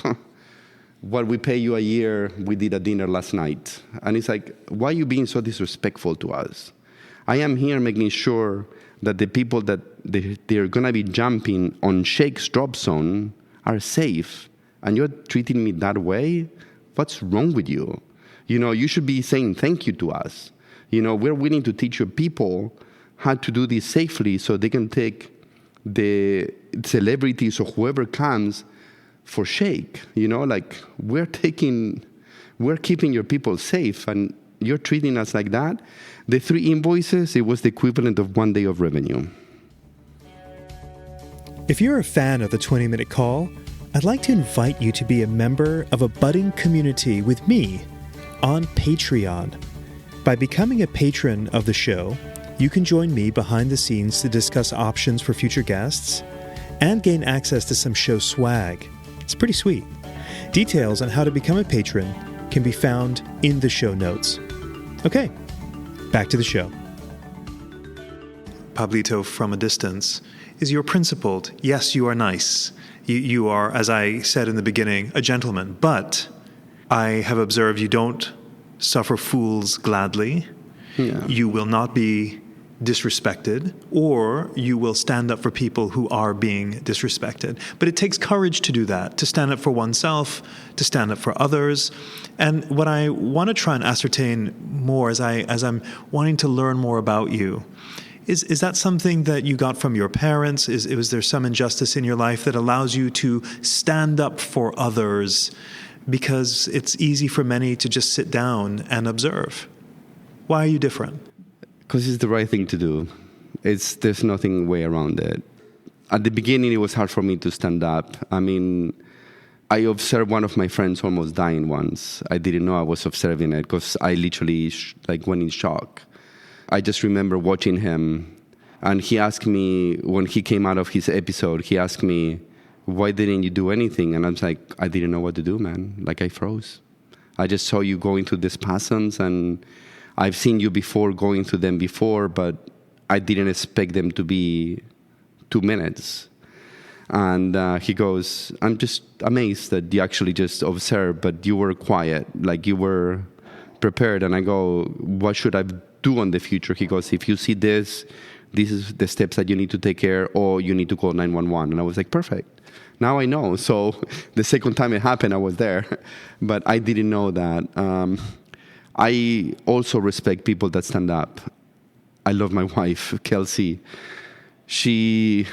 What we pay you a year, we did a dinner last night. And it's like, why are you being so disrespectful to us? I am here making sure that the people that they're going to be jumping on Shake's drop zone are safe. And you're treating me that way? What's wrong with you? You should be saying thank you to us. We're willing to teach your people how to do this safely so they can take the celebrities or whoever comes for Shake. We're keeping your people safe, and you're treating us like that. The 3 invoices, it was the equivalent of 1 day of revenue. If you're a fan of the 20-Minute Call, I'd like to invite you to be a member of a budding community with me on Patreon. By becoming a patron of the show, you can join me behind the scenes to discuss options for future guests and gain access to some show swag. It's pretty sweet. Details on how to become a patron can be found in the show notes. Okay, back to the show. Pablito, from a distance, is you're principled. Yes, you are nice. You are, as I said in the beginning, a gentleman. But I have observed you don't suffer fools gladly. Yeah. You will not be disrespected, or you will stand up for people who are being disrespected. But it takes courage to do that, to stand up for oneself, to stand up for others. And what I want to try and ascertain more as I'm wanting to learn more about you, is that something that you got from your parents? Was there some injustice in your life that allows you to stand up for others? Because it's easy for many to just sit down and observe. Why are you different? Because it's the right thing to do. There's nothing way around it. At the beginning, it was hard for me to stand up. I mean, I observed one of my friends almost dying once. I didn't know I was observing it because I literally went in shock. I just remember watching him, and he asked me, when he came out of his episode, he asked me, why didn't you do anything? And I was like, I didn't know what to do, man. I froze. I just saw you going through the spasms, and I've seen you going through them before, but I didn't expect them to be 2 minutes. And he goes, I'm just amazed that you actually just observed, but you were quiet, you were prepared. And I go, what should I do in the future? He goes, if you see this is the steps that you need to take care, or you need to call 911. And I was like, perfect. Now I know. So the second time it happened, I was there. But I didn't know that. I also respect people that stand up. I love my wife, Kelsey. She's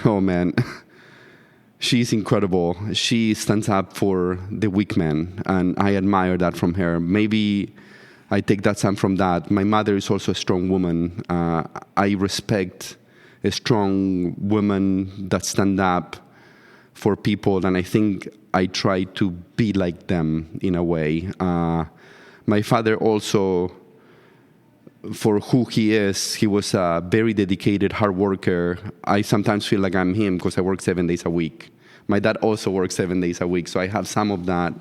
incredible. She stands up for the weak man, and I admire that from her. Maybe I take that some from that. My mother is also a strong woman. I respect a strong woman that stand up for people, and I think I try to be like them in a way. My father also for who he is. He was a very dedicated, hard worker. I sometimes feel like I'm him because I work 7 days a week. My dad also works 7 days a week, so I have some of that.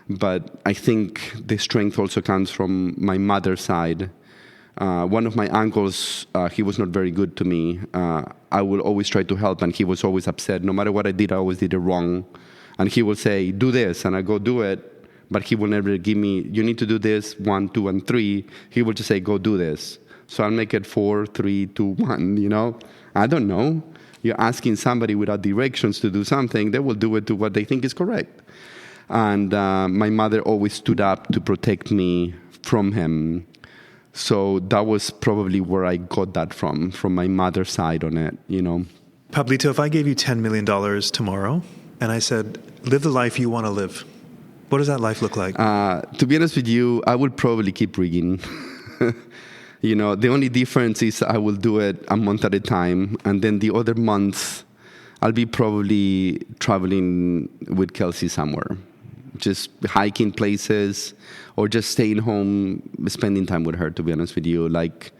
But I think the strength also comes from my mother's side. One of my uncles, he was not very good to me. I will always try to help, and he was always upset. No matter what I did, I always did it wrong. And he will say, do this, and I go do it. But he will never give me, you need to do this, 1, 2, and 3. He will just say, go do this. So I'll make it 4, 3, 2, 1, I don't know. You're asking somebody without directions to do something, they will do it to what they think is correct. And my mother always stood up to protect me from him. So that was probably where I got that from my mother's side on it, Pablito, if I gave you $10 million tomorrow and I said, live the life you want to live, what does that life look like? To be honest with you, I would probably keep rigging. The only difference is I will do it a month at a time, and then the other month I'll be probably traveling with Kelsey somewhere, just hiking places or just staying home, spending time with her, to be honest with you. Like,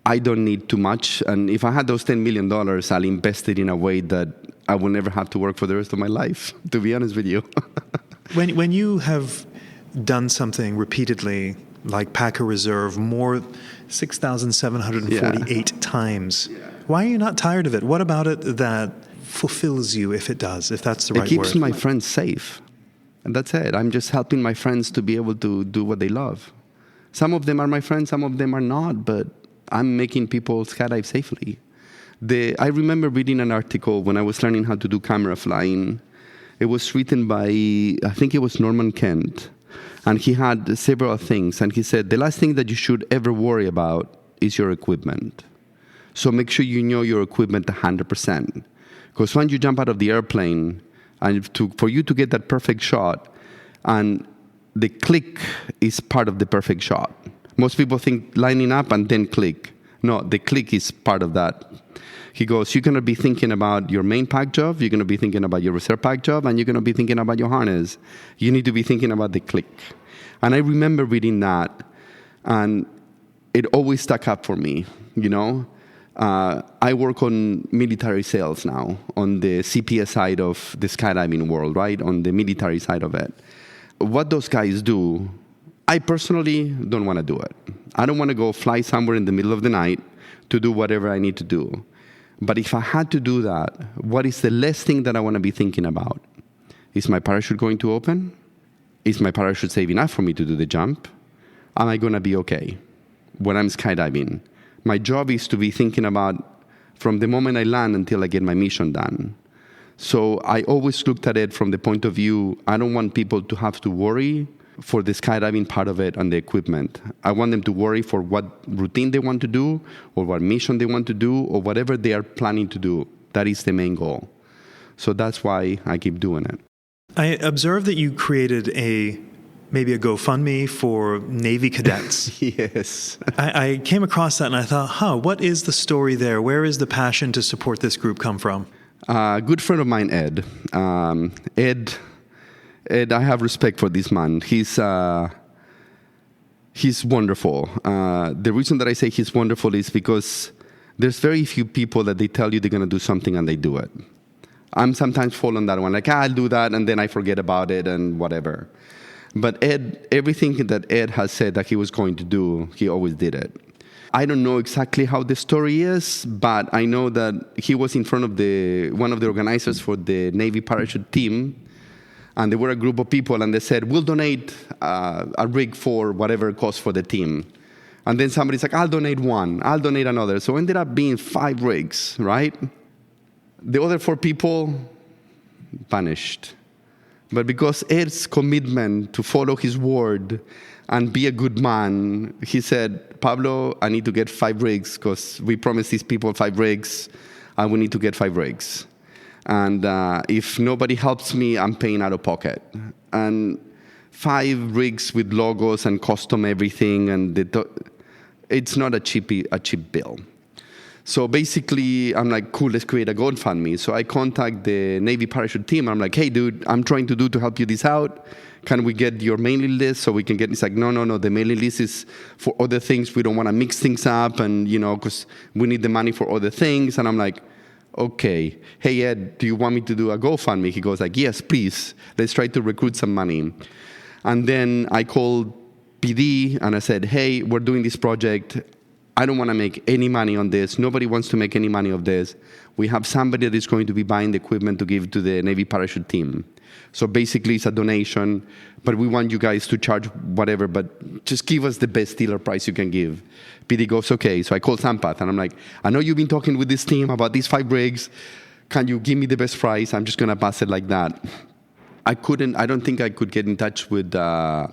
I don't need too much, and if I had those $10 million, I'll invest it in a way that I will never have to work for the rest of my life, to be honest with you. When you have done something repeatedly, like pack a reserve, more 6,748 times, why are you not tired of it? What about it that fulfills you, if it does, if that's the right word? It keeps my friends safe. And that's it. I'm just helping my friends to be able to do what they love. Some of them are my friends, some of them are not, but I'm making people skydive safely. I remember reading an article when I was learning how to do camera flying. It was written by, I think it was Norman Kent. And he had several things. And he said, the last thing that you should ever worry about is your equipment. So make sure you know your equipment 100%. Because when you jump out of the airplane, and for you to get that perfect shot, and the click is part of the perfect shot. Most people think lining up and then click. No, the click is part of that. He goes, you're going to be thinking about your main pack job, you're going to be thinking about your reserve pack job, and you're going to be thinking about your harness. You need to be thinking about the click. And I remember reading that, and it always stuck up for me, I work on military sales now, on the CPS side of the skydiving world, right? On the military side of it. What those guys do, I personally don't want to do it. I don't want to go fly somewhere in the middle of the night to do whatever I need to do. But if I had to do that, what is the last thing that I want to be thinking about? Is my parachute going to open? Is my parachute safe enough for me to do the jump? Am I going to be okay when I'm skydiving? My job is to be thinking about from the moment I land until I get my mission done. So I always looked at it from the point of view, I don't want people to have to worry for the skydiving part of it and the equipment. I want them to worry for what routine they want to do or what mission they want to do or whatever they are planning to do. That is the main goal. So that's why I keep doing it. I observed that you created maybe a GoFundMe for Navy cadets. Yes. I came across that and I thought, what is the story there? Where is the passion to support this group come from? A good friend of mine, Ed. Ed, I have respect for this man. He's wonderful. The reason that I say he's wonderful is because there's very few people that they tell you they're going to do something and they do it. I'm sometimes fall on that one, like, I'll do that, and then I forget about it and whatever. But Ed, everything that Ed has said that he was going to do, he always did it. I don't know exactly how the story is, but I know that he was in front of one of the organizers for the Navy parachute team, and they were a group of people, and they said, we'll donate a rig for whatever it costs for the team. And then somebody's like, I'll donate one, I'll donate another. So it ended up being 5 rigs, right? The other 4 people vanished. But because Ed's commitment to follow his word and be a good man, he said, Pablo, I need to get 5 rigs because we promised these people 5 rigs, and we need to get 5 rigs. And if nobody helps me, I'm paying out of pocket. And 5 rigs with logos and custom everything, and it's not a cheap bill. So basically, I'm like, cool, let's create a GoFundMe. So I contact the Navy parachute team. I'm like, hey, dude, I'm trying to help you this out. Can we get your mailing list so we can get? It's like, no. The mailing list is for other things. We don't want to mix things up, and because we need the money for other things. And I'm like, okay, hey Ed, do you want me to do a GoFundMe? He goes like, yes, please. Let's try to recruit some money. And then I called PD and I said, hey, we're doing this project. I don't want to make any money on this. Nobody wants to make any money of this. We have somebody that is going to be buying the equipment to give to the Navy parachute team. So basically it's a donation, but we want you guys to charge whatever, but just give us the best dealer price you can give. PD goes, okay. So I called Sampath and I'm like, I know you've been talking with this team about these 5 rigs. Can you give me the best price? I'm just going to pass it like that. I don't think I could get in touch with, with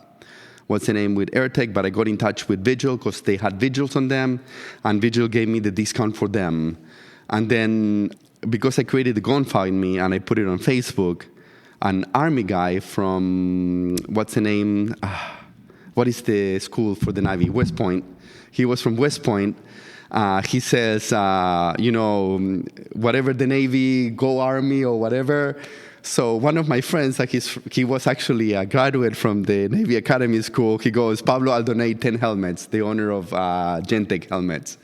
AirTech, but I got in touch with Vigil because they had Vigils on them, and Vigil gave me the discount for them. And then because I created the GoFundMe and I put it on Facebook, an Army guy from, what is the school for the Navy? West Point. He was from West Point. He says, whatever the Navy, go Army or whatever. So one of my friends, he was actually a graduate from the Navy Academy School. He goes, Pablo, I'll donate 10 helmets, the owner of Gentech helmets.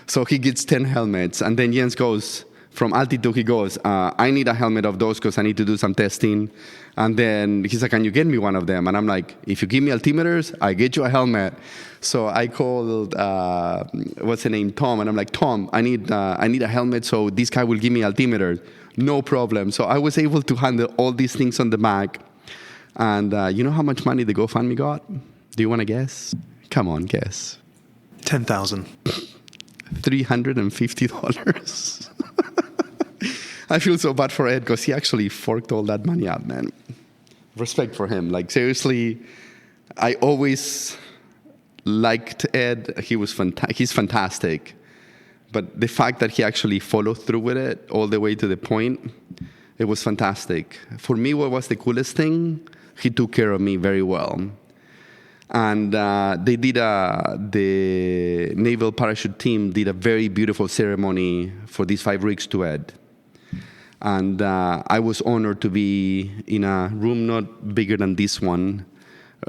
So he gets 10 helmets. And then Jens goes, from altitude, he goes, I need a helmet of those because I need to do some testing. And then he's like, can you get me one of them? And I'm like, if you give me altimeters, I get you a helmet. So I called, Tom? And I'm like, Tom, I need a helmet, so this guy will give me altimeters. No problem. So I was able to handle all these things on the back. And you know how much money the GoFundMe got? Do you want to guess? Come on, guess. $10,000. $350. I feel so bad for Ed because he actually forked all that money out, man. Respect for him. Like, seriously, I always liked Ed. He's fantastic. But the fact that he actually followed through with it all the way to the point, it was fantastic. For me, what was the coolest thing? He took care of me very well. And the Naval Parachute team did a very beautiful ceremony for these 5 rigs to Ed. And I was honored to be in a room not bigger than this one,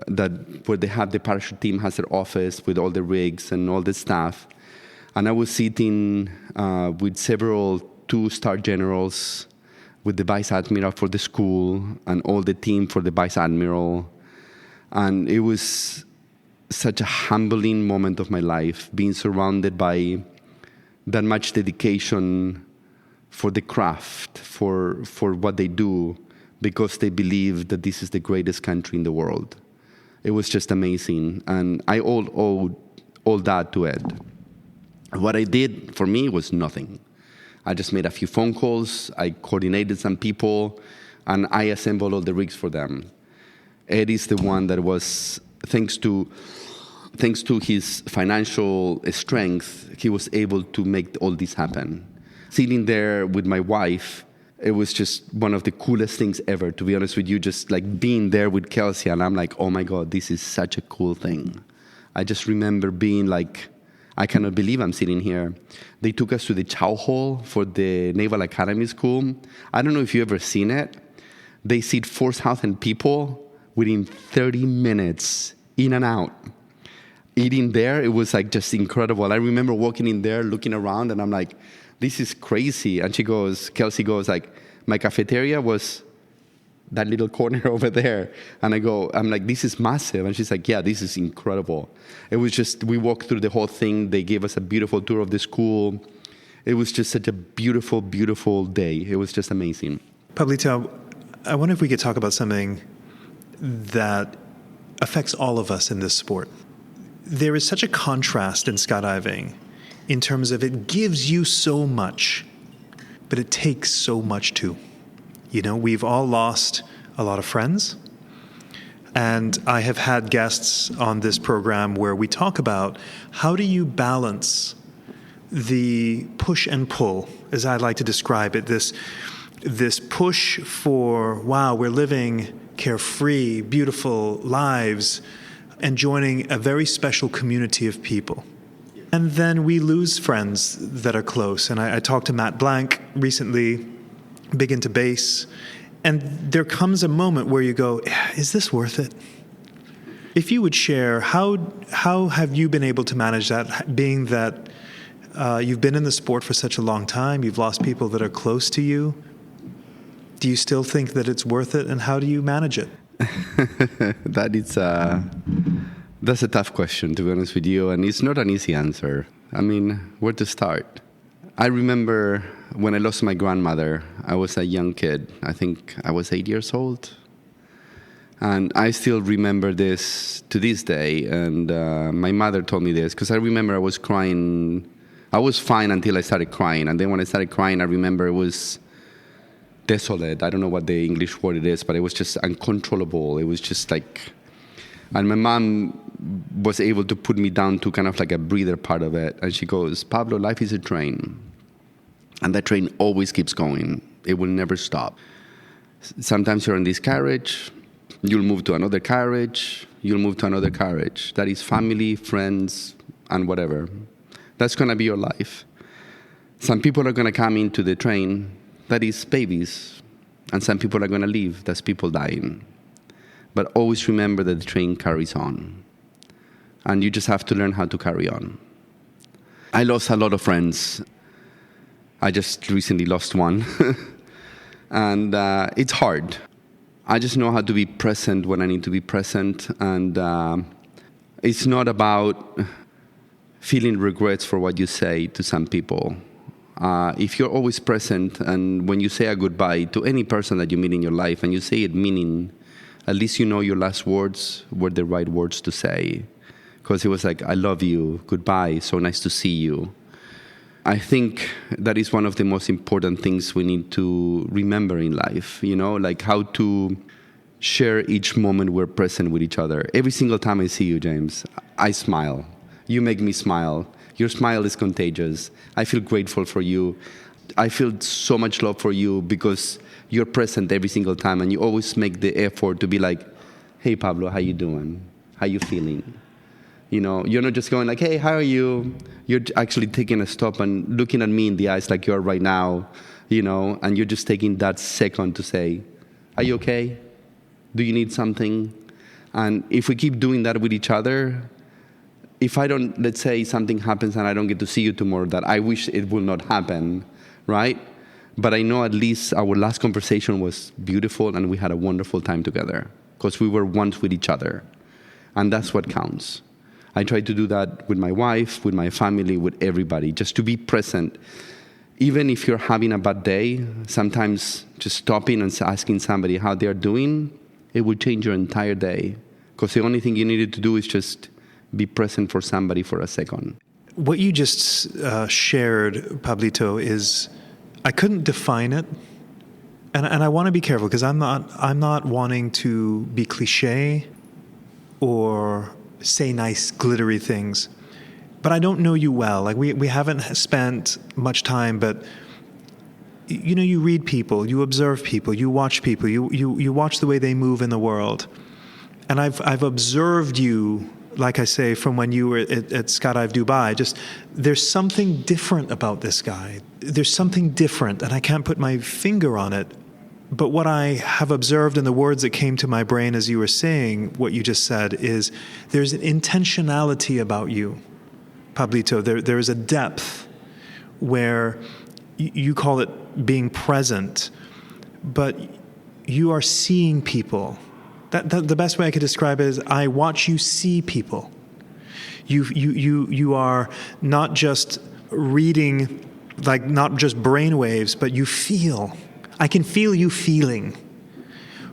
where they have the parachute team has their office with all the rigs and all the staff. And I was sitting with several 2-star generals, with the Vice Admiral for the school, and all the team for the Vice Admiral. And it was such a humbling moment of my life, being surrounded by that much dedication for the craft, for what they do, because they believe that this is the greatest country in the world. It was just amazing. And I owed all that to Ed. What I did for me was nothing. I just made a few phone calls, I coordinated some people, and I assembled all the rigs for them. Ed is the one that was, thanks to his financial strength, he was able to make all this happen. Sitting there with my wife, it was just one of the coolest things ever, to be honest with you, just like being there with Kelsey, and I'm like, oh my God, this is such a cool thing. I just remember being like, I cannot believe I'm sitting here. They took us to the Chow Hall for the Naval Academy School. I don't know if you've ever seen it. They seat 4,000 people within 30 minutes, in and out. Eating there, it was like just incredible. I remember walking in there, looking around, and I'm like, this is crazy. And Kelsey goes like, my cafeteria was that little corner over there. And I'm like, this is massive. And she's like, yeah, this is incredible. It was just, we walked through the whole thing. They gave us a beautiful tour of the school. It was just such a beautiful, beautiful day. It was just amazing. Pablito, I wonder if we could talk about something that affects all of us in this sport. There is such a contrast in skydiving in terms of it gives you so much, but it takes so much too. You know, we've all lost a lot of friends, and I have had guests on this program where we talk about how do you balance the push and pull, as I like to describe it, this push for, wow, we're living carefree, beautiful lives, and joining a very special community of people. And then we lose friends that are close. And I talked to Matt Blank recently, big into bass. And there comes a moment where you go, is this worth it? If you would share, how have you been able to manage that, being that you've been in the sport for such a long time, you've lost people that are close to you? Do you still think that it's worth it, and how do you manage it? That's a tough question, to be honest with you, and it's not an easy answer. I mean, where to start? I remember when I lost my grandmother, I was a young kid. I think I was 8 years old. And I still remember this to this day. And my mother told me this, because I remember I was crying. I was fine until I started crying. And then when I started crying, I remember it was desolate. I don't know what the English word it is, but it was just uncontrollable. It was just like... And my mom was able to put me down to kind of like a breather part of it. And she goes, Pablo, life is a train. And that train always keeps going. It will never stop. Sometimes you're in this carriage. You'll move to another carriage. You'll move to another carriage. That is family, friends, and whatever. That's going to be your life. Some people are going to come into the train. That is babies. And some people are going to leave. That's people dying. But always remember that the train carries on. And you just have to learn how to carry on. I lost a lot of friends. I just recently lost one. And it's hard. I just know how to be present when I need to be present. And it's not about feeling regrets for what you say to some people. If you're always present, and when you say a goodbye to any person that you meet in your life, and you say it meaning, at least you know your last words were the right words to say. Because it was like, I love you, goodbye, so nice to see you. I think that is one of the most important things we need to remember in life, like how to share each moment we're present with each other. Every single time I see you, James, I smile. You make me smile. Your smile is contagious. I feel grateful for you. I feel so much love for you because you're present every single time, and you always make the effort to be like, hey, Pablo, how you doing? How you feeling? You're not just going like, hey, how are you? You're actually taking a stop and looking at me in the eyes like you are right now, and you're just taking that second to say, are you okay? Do you need something? And if we keep doing that with each other, if I don't, let's say something happens and I don't get to see you tomorrow, that I wish it will not happen, right? But I know at least our last conversation was beautiful and we had a wonderful time together because we were once with each other. And that's what counts. I try to do that with my wife, with my family, with everybody, just to be present. Even if you're having a bad day, sometimes just stopping and asking somebody how they're doing, it will change your entire day. Because the only thing you needed to do is just be present for somebody for a second. What you just shared, Pablito, is I couldn't define it. And I want to be careful because I'm not wanting to be cliche or say nice, glittery things. But I don't know you well. Like we haven't spent much time, but you read people, you observe people, you watch people, you watch the way they move in the world. And I've observed you, like I say, from when you were at Skydive Dubai. Just there's something different about this guy. There's something different, and I can't put my finger on it. But what I have observed in the words that came to my brain as you were saying what you just said is there's an intentionality about you, Pablito. There is a depth where you call it being present, but you are seeing people. The best way I could describe it is I watch you see people. You are not just reading, like not just brainwaves, but you feel. I can feel you feeling,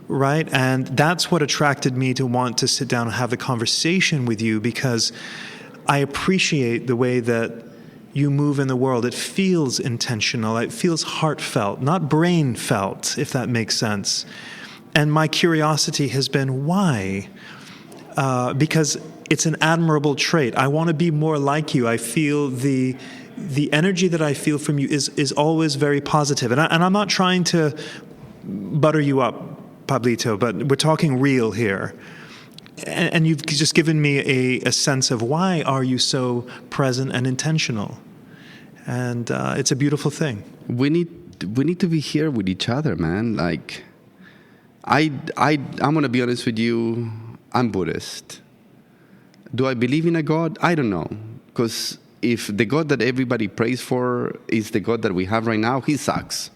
right? And that's what attracted me to want to sit down and have the conversation with you, because I appreciate the way that you move in the world. It feels intentional. It feels heartfelt, not brain felt, if that makes sense. And my curiosity has been why? Because it's an admirable trait. I want to be more like you. I feel the energy that I feel from you is always very positive. And I'm not trying to butter you up, Pablito, but we're talking real here. And you've just given me a sense of why are you so present and intentional. And it's a beautiful thing. We need to be here with each other, man. Like, I'm going to be honest with you. I'm Buddhist. Do I believe in a God? I don't know. Because if the God that everybody prays for is the God that we have right now, he sucks.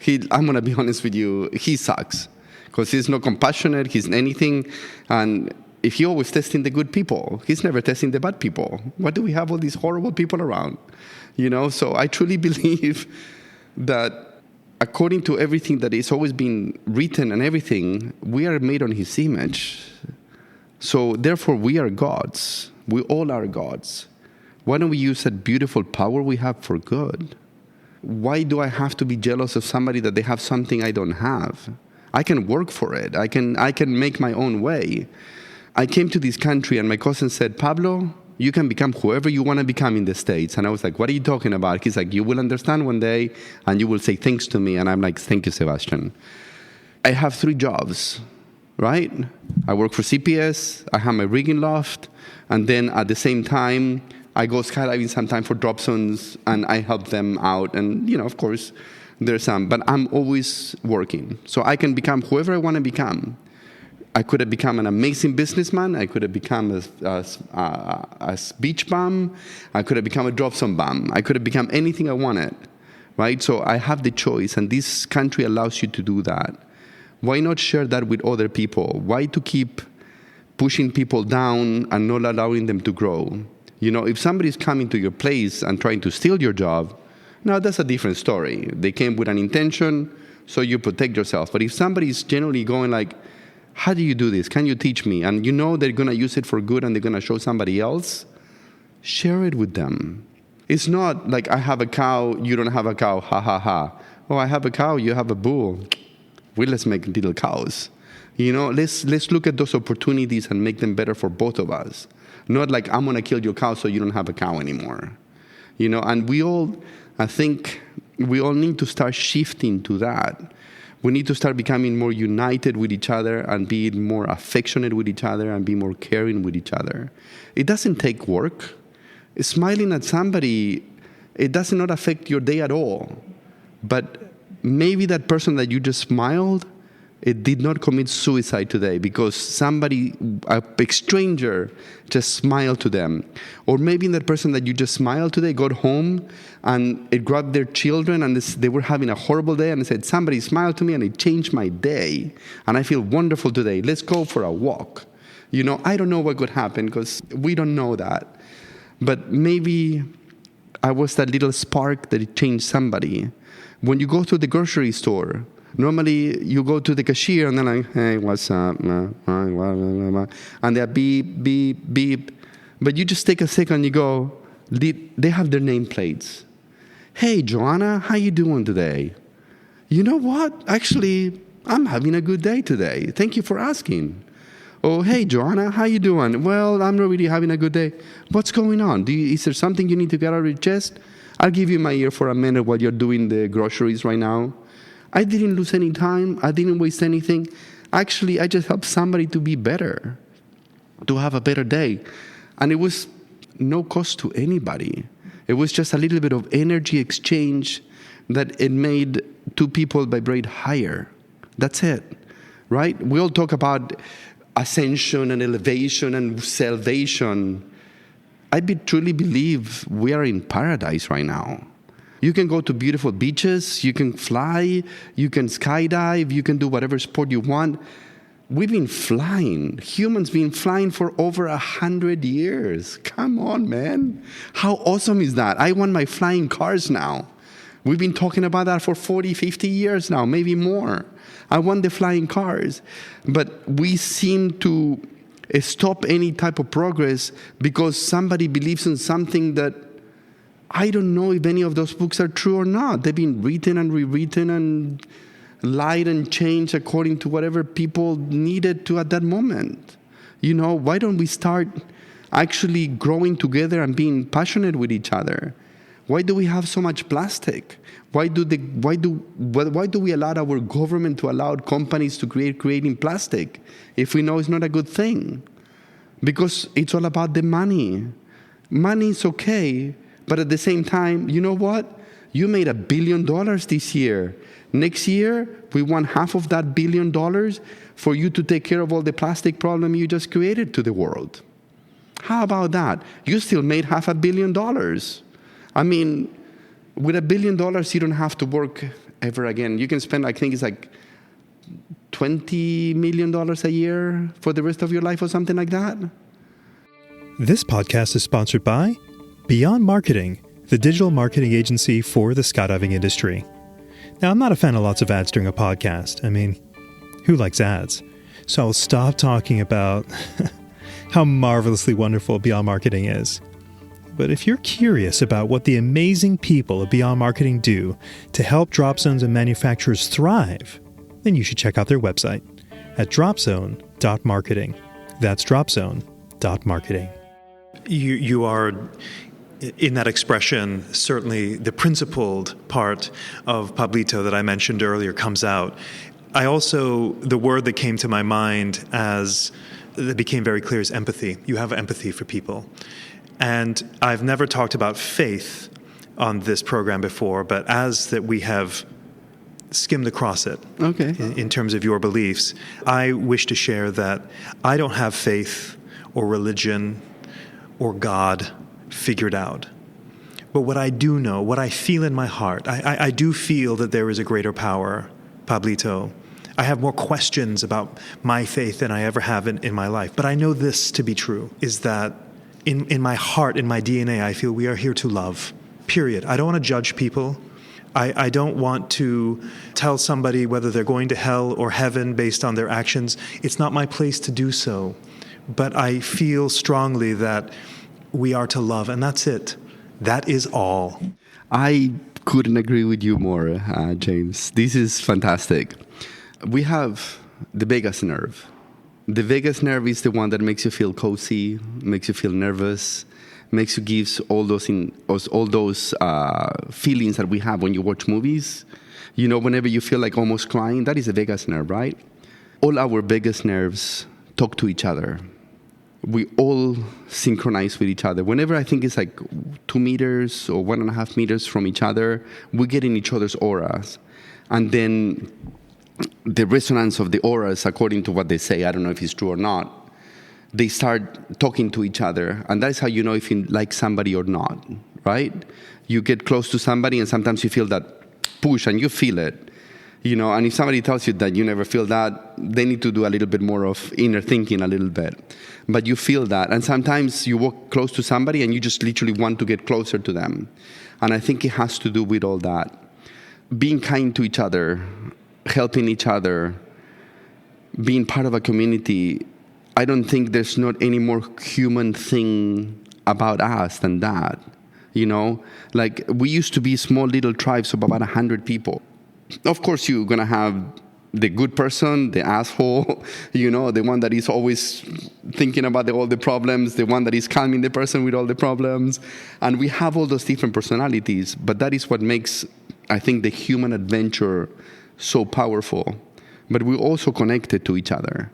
I'm going to be honest with you. He sucks. Because he's not compassionate, he's anything. And if he always testing the good people, he's never testing the bad people. Why do we have all these horrible people around? So I truly believe that according to everything that is always been written and everything, we are made on his image. So therefore we are gods. We all are gods. Why don't we use that beautiful power we have for good? Why do I have to be jealous of somebody that they have something I don't have? I can work for it. I can make my own way. I came to this country and my cousin said, Pablo, you can become whoever you want to become in the States. And I was like, what are you talking about? He's like, you will understand one day and you will say thanks to me. And I'm like, thank you, Sebastian. I have 3 jobs, right? I work for CPS. I have my rigging loft. And then at the same time, I go skydiving sometime for drop zones and I help them out. And, of course, there's some, but I'm always working. So I can become whoever I want to become. I could have become an amazing businessman. I could have become a beach bum. I could have become a drop zone bum. I could have become anything I wanted, right? So I have the choice, and this country allows you to do that. Why not share that with other people? Why to keep pushing people down and not allowing them to grow? If somebody's coming to your place and trying to steal your job, now, that's a different story. They came with an intention, so you protect yourself. But if somebody's generally going like, how do you do this? Can you teach me? And they're going to use it for good and they're going to show somebody else, share it with them. It's not like I have a cow, you don't have a cow, ha, ha, ha. Oh, I have a cow, you have a bull. Let's make little cows. Let's look at those opportunities and make them better for both of us. Not like I'm going to kill your cow so you don't have a cow anymore. And I think we all need to start shifting to that. We need to start becoming more united with each other and be more affectionate with each other and be more caring with each other. It doesn't take work. Smiling at somebody, it does not affect your day at all. But maybe that person that you just smiled, it did not commit suicide today because somebody, a stranger, just smiled to them. Or maybe that person that you just smiled today got home and it grabbed their children and they were having a horrible day and they said, somebody smiled to me and it changed my day. And I feel wonderful today. Let's go for a walk. I don't know what could happen because we don't know that. But maybe I was that little spark that it changed somebody. When you go to the grocery store, normally you go to the cashier and they're like, hey, what's up? And they're beep, beep, beep. But you just take a second and you go, they have their nameplates. Hey, Joanna, how you doing today? You know what? Actually, I'm having a good day today. Thank you for asking. Oh, hey, Joanna, how you doing? Well, I'm not really having a good day. What's going on? Is there something you need to get out of your chest? I'll give you my ear for a minute while you're doing the groceries right now. I didn't lose any time. I didn't waste anything. Actually, I just helped somebody to be better, to have a better day. And it was no cost to anybody. It was just a little bit of energy exchange that it made 2 people vibrate higher. That's it, right? We all talk about ascension and elevation and salvation. I truly believe we are in paradise right now. You can go to beautiful beaches, you can fly, you can skydive, you can do whatever sport you want. We've been flying. Humans been flying for over 100 years. Come on, man. How awesome is that? I want my flying cars now. We've been talking about that for 40, 50 years now, maybe more. I want the flying cars. But we seem to stop any type of progress because somebody believes in something that I don't know if any of those books are true or not. They've been written and rewritten and lied and changed according to whatever people needed to at that moment. Why don't we start actually growing together and being passionate with each other? Why do we have so much plastic? Why do we allow our government to allow companies to creating plastic if we know it's not a good thing? because it's all about the money. Money is okay, but at the same time, you know what? You made $1 billion this year. Next year, we want half of that $1 billion for you to take care of all the plastic problem you just created to the world. How about that? You still made $500 million. I mean, with $1 billion, you don't have to work ever again. You can spend, I think it's like $20 million a year for the rest of your life or something like that. This podcast is sponsored by Beyond Marketing, the digital marketing agency for the skydiving industry. Now, I'm not a fan of lots of ads during a podcast. I mean, who likes ads? So I'll stop talking about how marvelously wonderful Beyond Marketing is. But if you're curious about what the amazing people of Beyond Marketing do to help drop zones and manufacturers thrive, then you should check out their website at dropzone.marketing. That's dropzone.marketing. You are, in that expression, certainly the principled part of Pablito that I mentioned earlier comes out. I also, the word that came to my mind as that became very clear is empathy. You have empathy for people. And I've never talked about faith on this program before, but as that we have skimmed across it in terms of your beliefs, I wish to share that I don't have faith or religion or God figured out. But what I do know, what I feel in my heart, I do feel that there is a greater power, Pablito. I have more questions about my faith than I ever have in my life. But I know this to be true, is that in my heart, in my DNA, I feel we are here to love, period. I don't want to judge people. I don't want to tell somebody whether they're going to hell or heaven based on their actions. It's not my place to do so. But I feel strongly that we are to love, and that's it. That is all. I couldn't agree with you more, James. This is fantastic. We have the vagus nerve. The vagus nerve is the one that makes you feel cozy, makes you feel nervous, makes you give all those feelings that we have when you watch movies. You know, whenever you feel like almost crying, that is a vagus nerve, right? All our vagus nerves talk to each other. We all synchronize with each other. Whenever I think it's like 2 meters or 1.5 meters from each other, we get in each other's auras. And then the resonance of the auras, according to what they say, I don't know if it's true or not, they start talking to each other. And that's how you know if you like somebody or not, right? You get close to somebody and sometimes you feel that push and you feel it. You know, and if somebody tells you that you never feel that, they need to do a little bit more of inner thinking a little bit. But you feel that. And sometimes you walk close to somebody and you just literally want to get closer to them. And I think it has to do with all that. Being kind to each other, helping each other, being part of a community, I don't think there's not any more human thing about us than that. You know, like we used to be small little tribes of about 100 people. Of course, you're going to have the good person, the asshole, you know, the one that is always thinking about all the problems, the one that is calming the person with all the problems. And we have all those different personalities. But that is what makes, I think, the human adventure so powerful. But we're also connected to each other.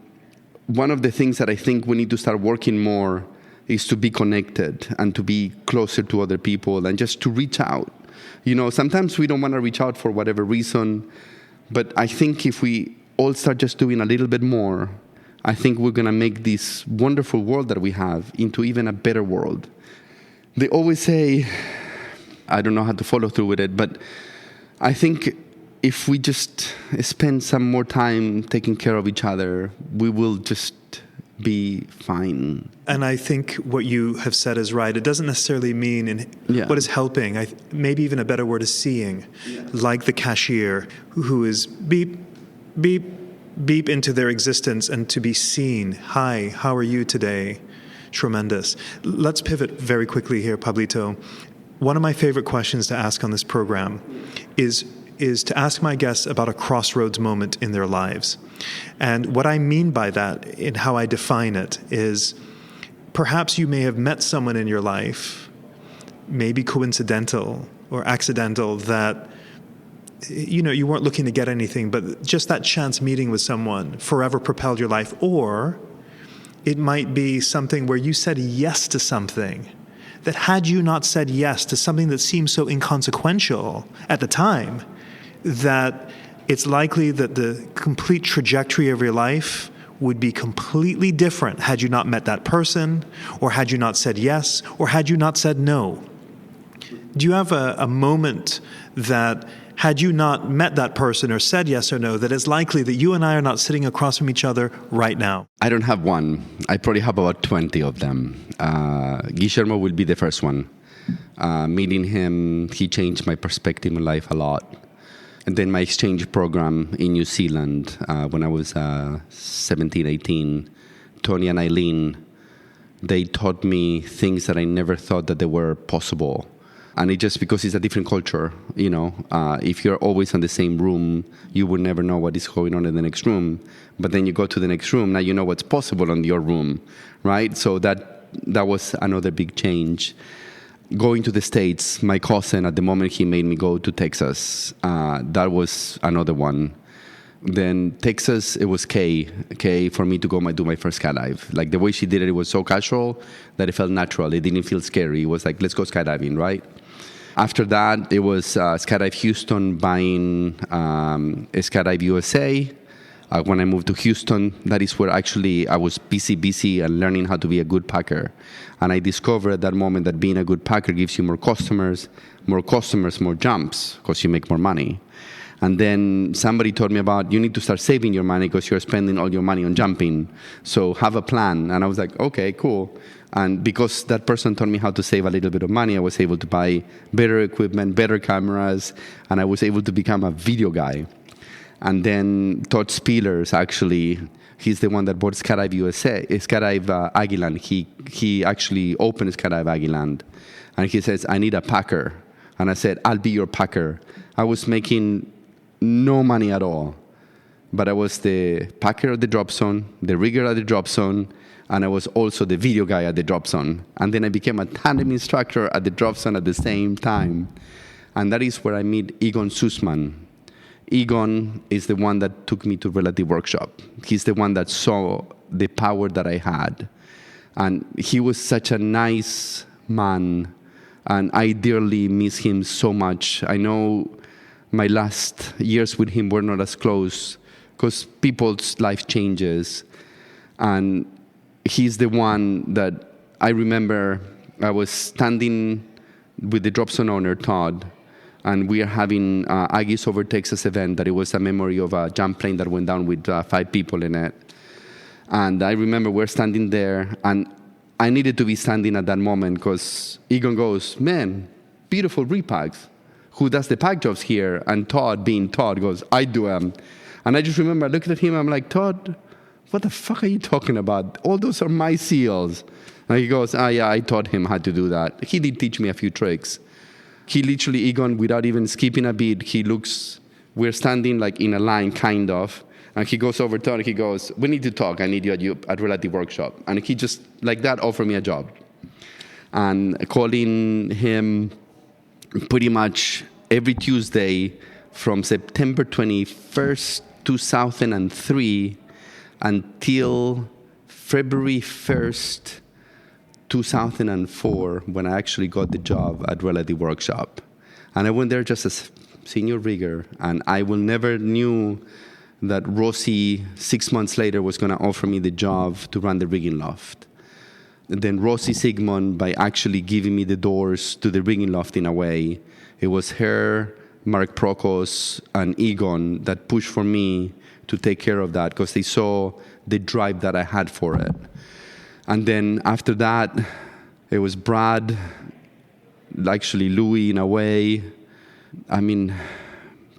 One of the things that I think we need to start working more is to be connected and to be closer to other people and just to reach out. You know, sometimes we don't want to reach out for whatever reason, but I think if we all start just doing a little bit more, I think we're going to make this wonderful world that we have into even a better world. They always say, I don't know how to follow through with it, but I think if we just spend some more time taking care of each other, we will just be fine. And I think what you have said is right. It doesn't necessarily mean what is helping. Maybe even a better word is seeing, like the cashier who is beep, beep, beep into their existence and to be seen. Hi, how are you today? Tremendous. Let's pivot very quickly here, Pablito. One of my favorite questions to ask on this program is to ask my guests about a crossroads moment in their lives. And what I mean by that, in how I define it, is perhaps you may have met someone in your life, maybe coincidental or accidental, that you weren't looking to get anything, but just that chance meeting with someone forever propelled your life. Or it might be something where you said yes to something that had you not said yes to something that seemed so inconsequential at the time, that it's likely that the complete trajectory of your life would be completely different had you not met that person, or had you not said yes, or had you not said no. Do you have a moment that, had you not met that person or said yes or no, that it's likely that you and I are not sitting across from each other right now? I don't have one. I probably have about 20 of them. Guillermo will be the first one. Meeting him, he changed my perspective on life a lot. And then my exchange program in New Zealand, when I was 17, 18, Tony and Eileen, they taught me things that I never thought that they were possible. And it just because it's a different culture, you know. If you're always in the same room, you will never know what is going on in the next room. But then you go to the next room, now you know what's possible in your room, right? So that was another big change. Going to the States, my cousin, at the moment he made me go to Texas. That was another one. Then Texas, it was Kay for me to go do my first skydive. Like the way she did it, it was so casual that it felt natural. It didn't feel scary. It was like, let's go skydiving, right? After that, it was Skydive Houston buying Skydive USA. When I moved to Houston, that is where actually I was busy and learning how to be a good packer. And I discovered at that moment that being a good packer gives you more customers, more jumps, because you make more money. And then somebody told me about, you need to start saving your money because you're spending all your money on jumping. So have a plan. And I was like, okay, cool. And because that person taught me how to save a little bit of money, I was able to buy better equipment, better cameras, and I was able to become a video guy. And then Todd Spillers, actually, he's the one that bought Skydive USA, Skydive Aguiland. He actually opened Skydive Aguiland. And he says, I need a packer. And I said, I'll be your packer. I was making no money at all. But I was the packer at the drop zone, the rigger at the drop zone, and I was also the video guy at the drop zone. And then I became a tandem instructor at the drop zone at the same time. And that is where I meet Egon Sussman. Egon is the one that took me to Relative Workshop. He's the one that saw the power that I had. And he was such a nice man, and I dearly miss him so much. I know my last years with him were not as close because people's life changes. And he's the one that I remember I was standing with the drop zone owner, Todd, and we are having Aggies Over Texas event that it was a memory of a jump plane that went down with 5 people in it. And I remember we're standing there, and I needed to be standing at that moment because Egon goes, man, beautiful repacks. Who does the pack jobs here? And Todd, being Todd, goes, I do them. And I just remember looking at him, I'm like, Todd, what the fuck are you talking about? All those are my seals. And he goes, yeah, I taught him how to do that. He did teach me a few tricks. He literally, Egon, without even skipping a beat, he looks, we're standing like in a line, kind of, and he goes over to Tony, he goes, we need to talk, I need you at Relative Workshop. And he just, like that, offered me a job. And calling him pretty much every Tuesday from September 21st, 2003, until February 1st, 2004, when I actually got the job at Relative Workshop. And I went there just as senior rigger, and I will never knew that Rosie, 6 months later, was going to offer me the job to run the rigging loft. And then Rosie Sigmund, by actually giving me the doors to the rigging loft in a way, it was her, Mark Prokos, and Egon that pushed for me to take care of that because they saw the drive that I had for it. And then after that, it was Brad, actually Louis in a way. I mean,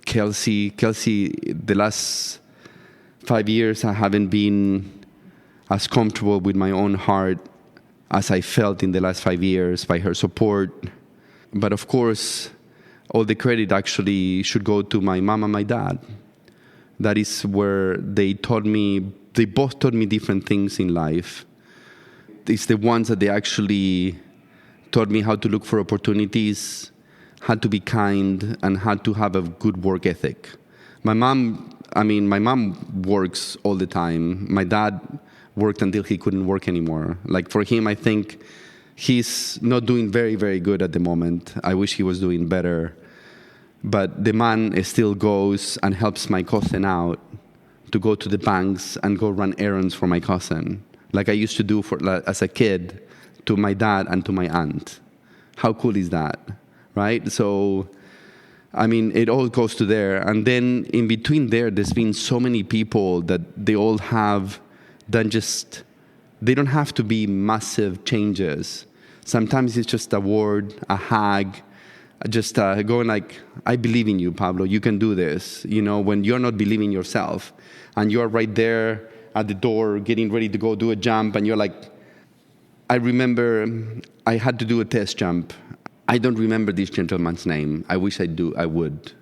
Kelsey, the last 5 years, I haven't been as comfortable with my own heart as I felt in the last 5 years by her support. But of course, all the credit actually should go to my mom and my dad. That is where they both taught me different things in life. It's the ones that they actually taught me how to look for opportunities, how to be kind, and how to have a good work ethic. My mom works all the time. My dad worked until he couldn't work anymore. Like for him, I think he's not doing very, very good at the moment. I wish he was doing better. But the man still goes and helps my cousin out to go to the banks and go run errands for my cousin, like I used to do as a kid to my dad and to my aunt. How cool is that, right? So, I mean, it all goes to there. And then in between there's been so many people that they all have done they don't have to be massive changes. Sometimes it's just a word, a hug, just going like, I believe in you, Pablo, you can do this. You know, when you're not believing yourself and you're right there at the door getting ready to go do a jump and you're like, I remember I had to do a test jump. I don't remember this gentleman's name. I wish I would.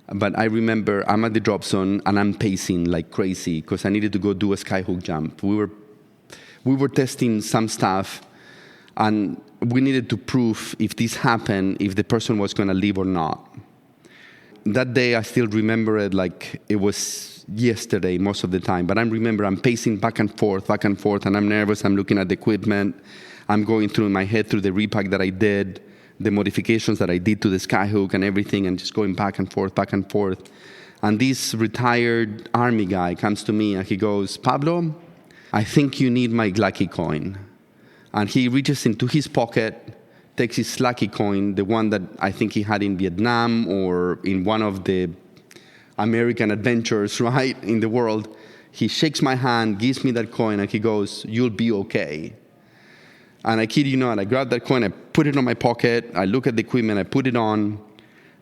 But I remember I'm at the drop zone and I'm pacing like crazy because I needed to go do a skyhook jump. We were testing some stuff and we needed to prove if this happened, if the person was going to leave or not. That day I still remember it like it was yesterday most of the time. But I remember I'm pacing back and forth, and I'm nervous. I'm looking at the equipment. I'm going through in my head through the repack that I did, the modifications that I did to the skyhook and everything, and just going back and forth. And this retired army guy comes to me and he goes, Pablo, I think you need my lucky coin. And he reaches into his pocket, takes his lucky coin, the one that I think he had in Vietnam or in one of the American adventures, right, in the world. He shakes my hand, gives me that coin, and he goes, you'll be okay. And I kid you not, I grab that coin, I put it on my pocket, I look at the equipment, I put it on,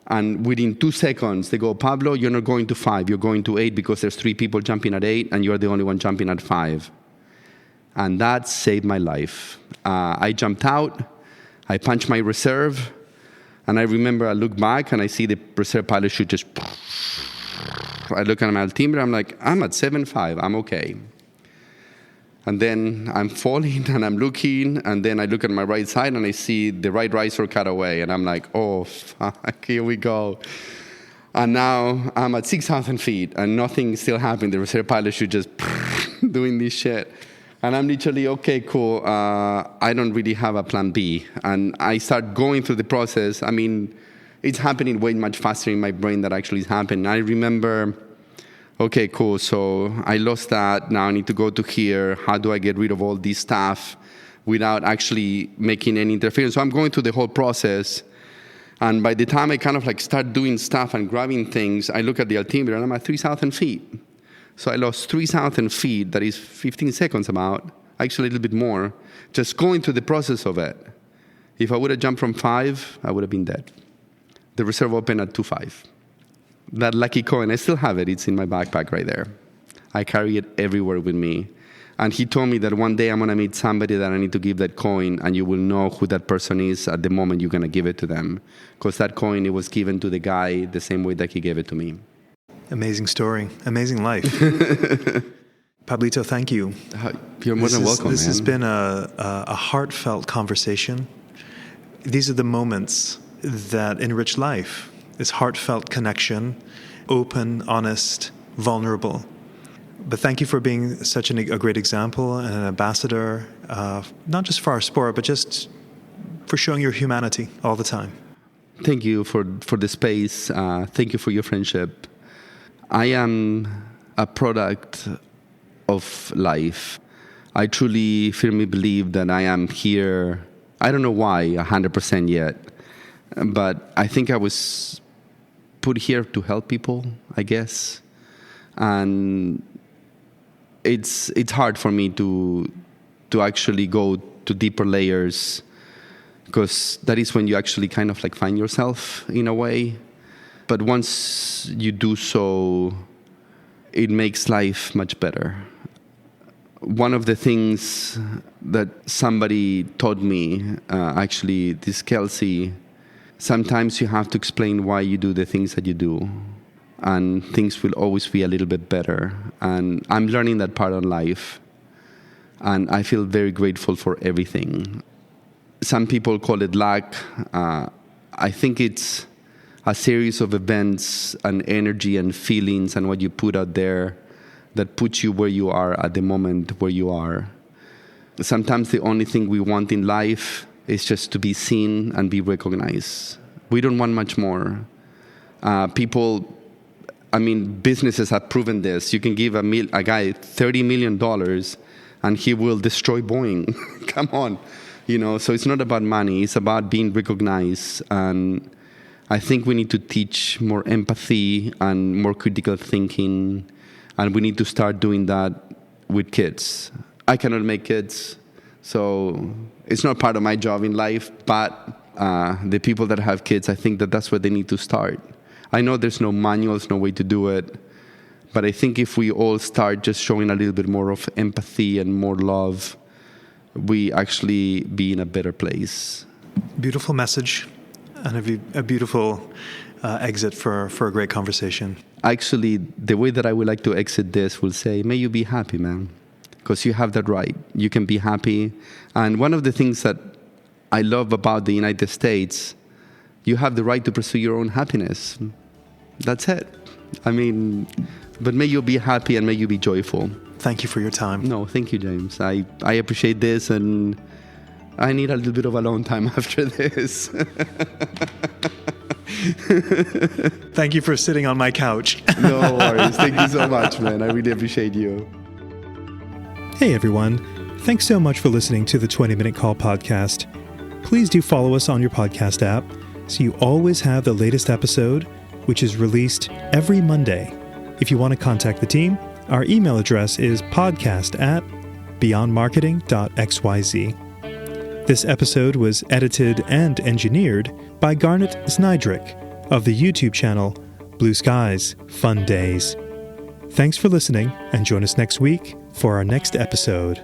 and within 2 seconds, they go, Pablo, you're not going to 5, you're going to 8 because there's 3 people jumping at 8, and you're the only one jumping at 5. And that saved my life. I jumped out, I punched my reserve, and I remember I look back and I see the reserve pilot chute just... I look at my altimeter, I'm like, I'm at 7.5, I'm okay. And then I'm falling and I'm looking, and then I look at my right side and I see the right riser cut away, and I'm like, oh, fuck, here we go. And now I'm at 6,000 feet and nothing still happened. The reserve pilot chute just doing this shit. And I'm literally, okay, cool, I don't really have a plan B. And I start going through the process. I mean, it's happening way much faster in my brain than actually is happening. I remember, okay, cool, so I lost that, now I need to go to here. How do I get rid of all this stuff without actually making any interference? So I'm going through the whole process. And by the time I kind of like start doing stuff and grabbing things, I look at the altimeter and I'm at 3,000 feet. So I lost 3,000 feet, that is 15 seconds about, actually a little bit more, just going through the process of it. If I would have jumped from 5, I would have been dead. The reserve opened at 2.5. That lucky coin, I still have it. It's in my backpack right there. I carry it everywhere with me. And he told me that one day I'm going to meet somebody that I need to give that coin, and you will know who that person is at the moment you're going to give it to them. Because that coin, it was given to the guy the same way that he gave it to me. Amazing story. Amazing life. Pablito, thank you. You're more than welcome, This has been a heartfelt conversation. These are the moments that enrich life. This heartfelt connection, open, honest, vulnerable. But thank you for being such a great example and an ambassador, not just for our sport, but just for showing your humanity all the time. Thank you for the space. Thank you for your friendship. I am a product of life. I truly firmly believe that I am here. I don't know why 100% yet, but I think I was put here to help people, I guess. And it's hard for me to actually go to deeper layers, because that is when you actually kind of like find yourself in a way. But once you do so, it makes life much better. One of the things that somebody taught me, actually, this Kelsey, sometimes you have to explain why you do the things that you do, and things will always be a little bit better. And I'm learning that part of life, and I feel very grateful for everything. Some people call it luck. I think it's a series of events and energy and feelings and what you put out there that puts you where you are at the moment where you are. Sometimes the only thing we want in life is just to be seen and be recognized. We don't want much more. Businesses have proven this. You can give a guy $30 million and he will destroy Boeing. Come on. So it's not about money. It's about being recognized. And I think we need to teach more empathy and more critical thinking. And we need to start doing that with kids. I cannot make kids, so it's not part of my job in life. But the people that have kids, I think that's where they need to start. I know there's no manuals, no way to do it. But I think if we all start just showing a little bit more of empathy and more love, we actually be in a better place. Beautiful message and a beautiful exit for a great conversation. Actually, the way that I would like to exit this will say, may you be happy, man. Because you have that right. You can be happy. And one of the things that I love about the United States, you have the right to pursue your own happiness. That's it. But may you be happy and may you be joyful. Thank you for your time. No, thank you, James. I appreciate this, and I need a little bit of alone time after this. Thank you for sitting on my couch. No worries. Thank you so much, man. I really appreciate you. Hey, everyone. Thanks so much for listening to the 20-Minute Call podcast. Please do follow us on your podcast app so you always have the latest episode, which is released every Monday. If you want to contact the team, our email address is podcast@beyondmarketing.xyz. This episode was edited and engineered by Garnet Znydrick of the YouTube channel Blue Skies Fun Days. Thanks for listening, and join us next week for our next episode.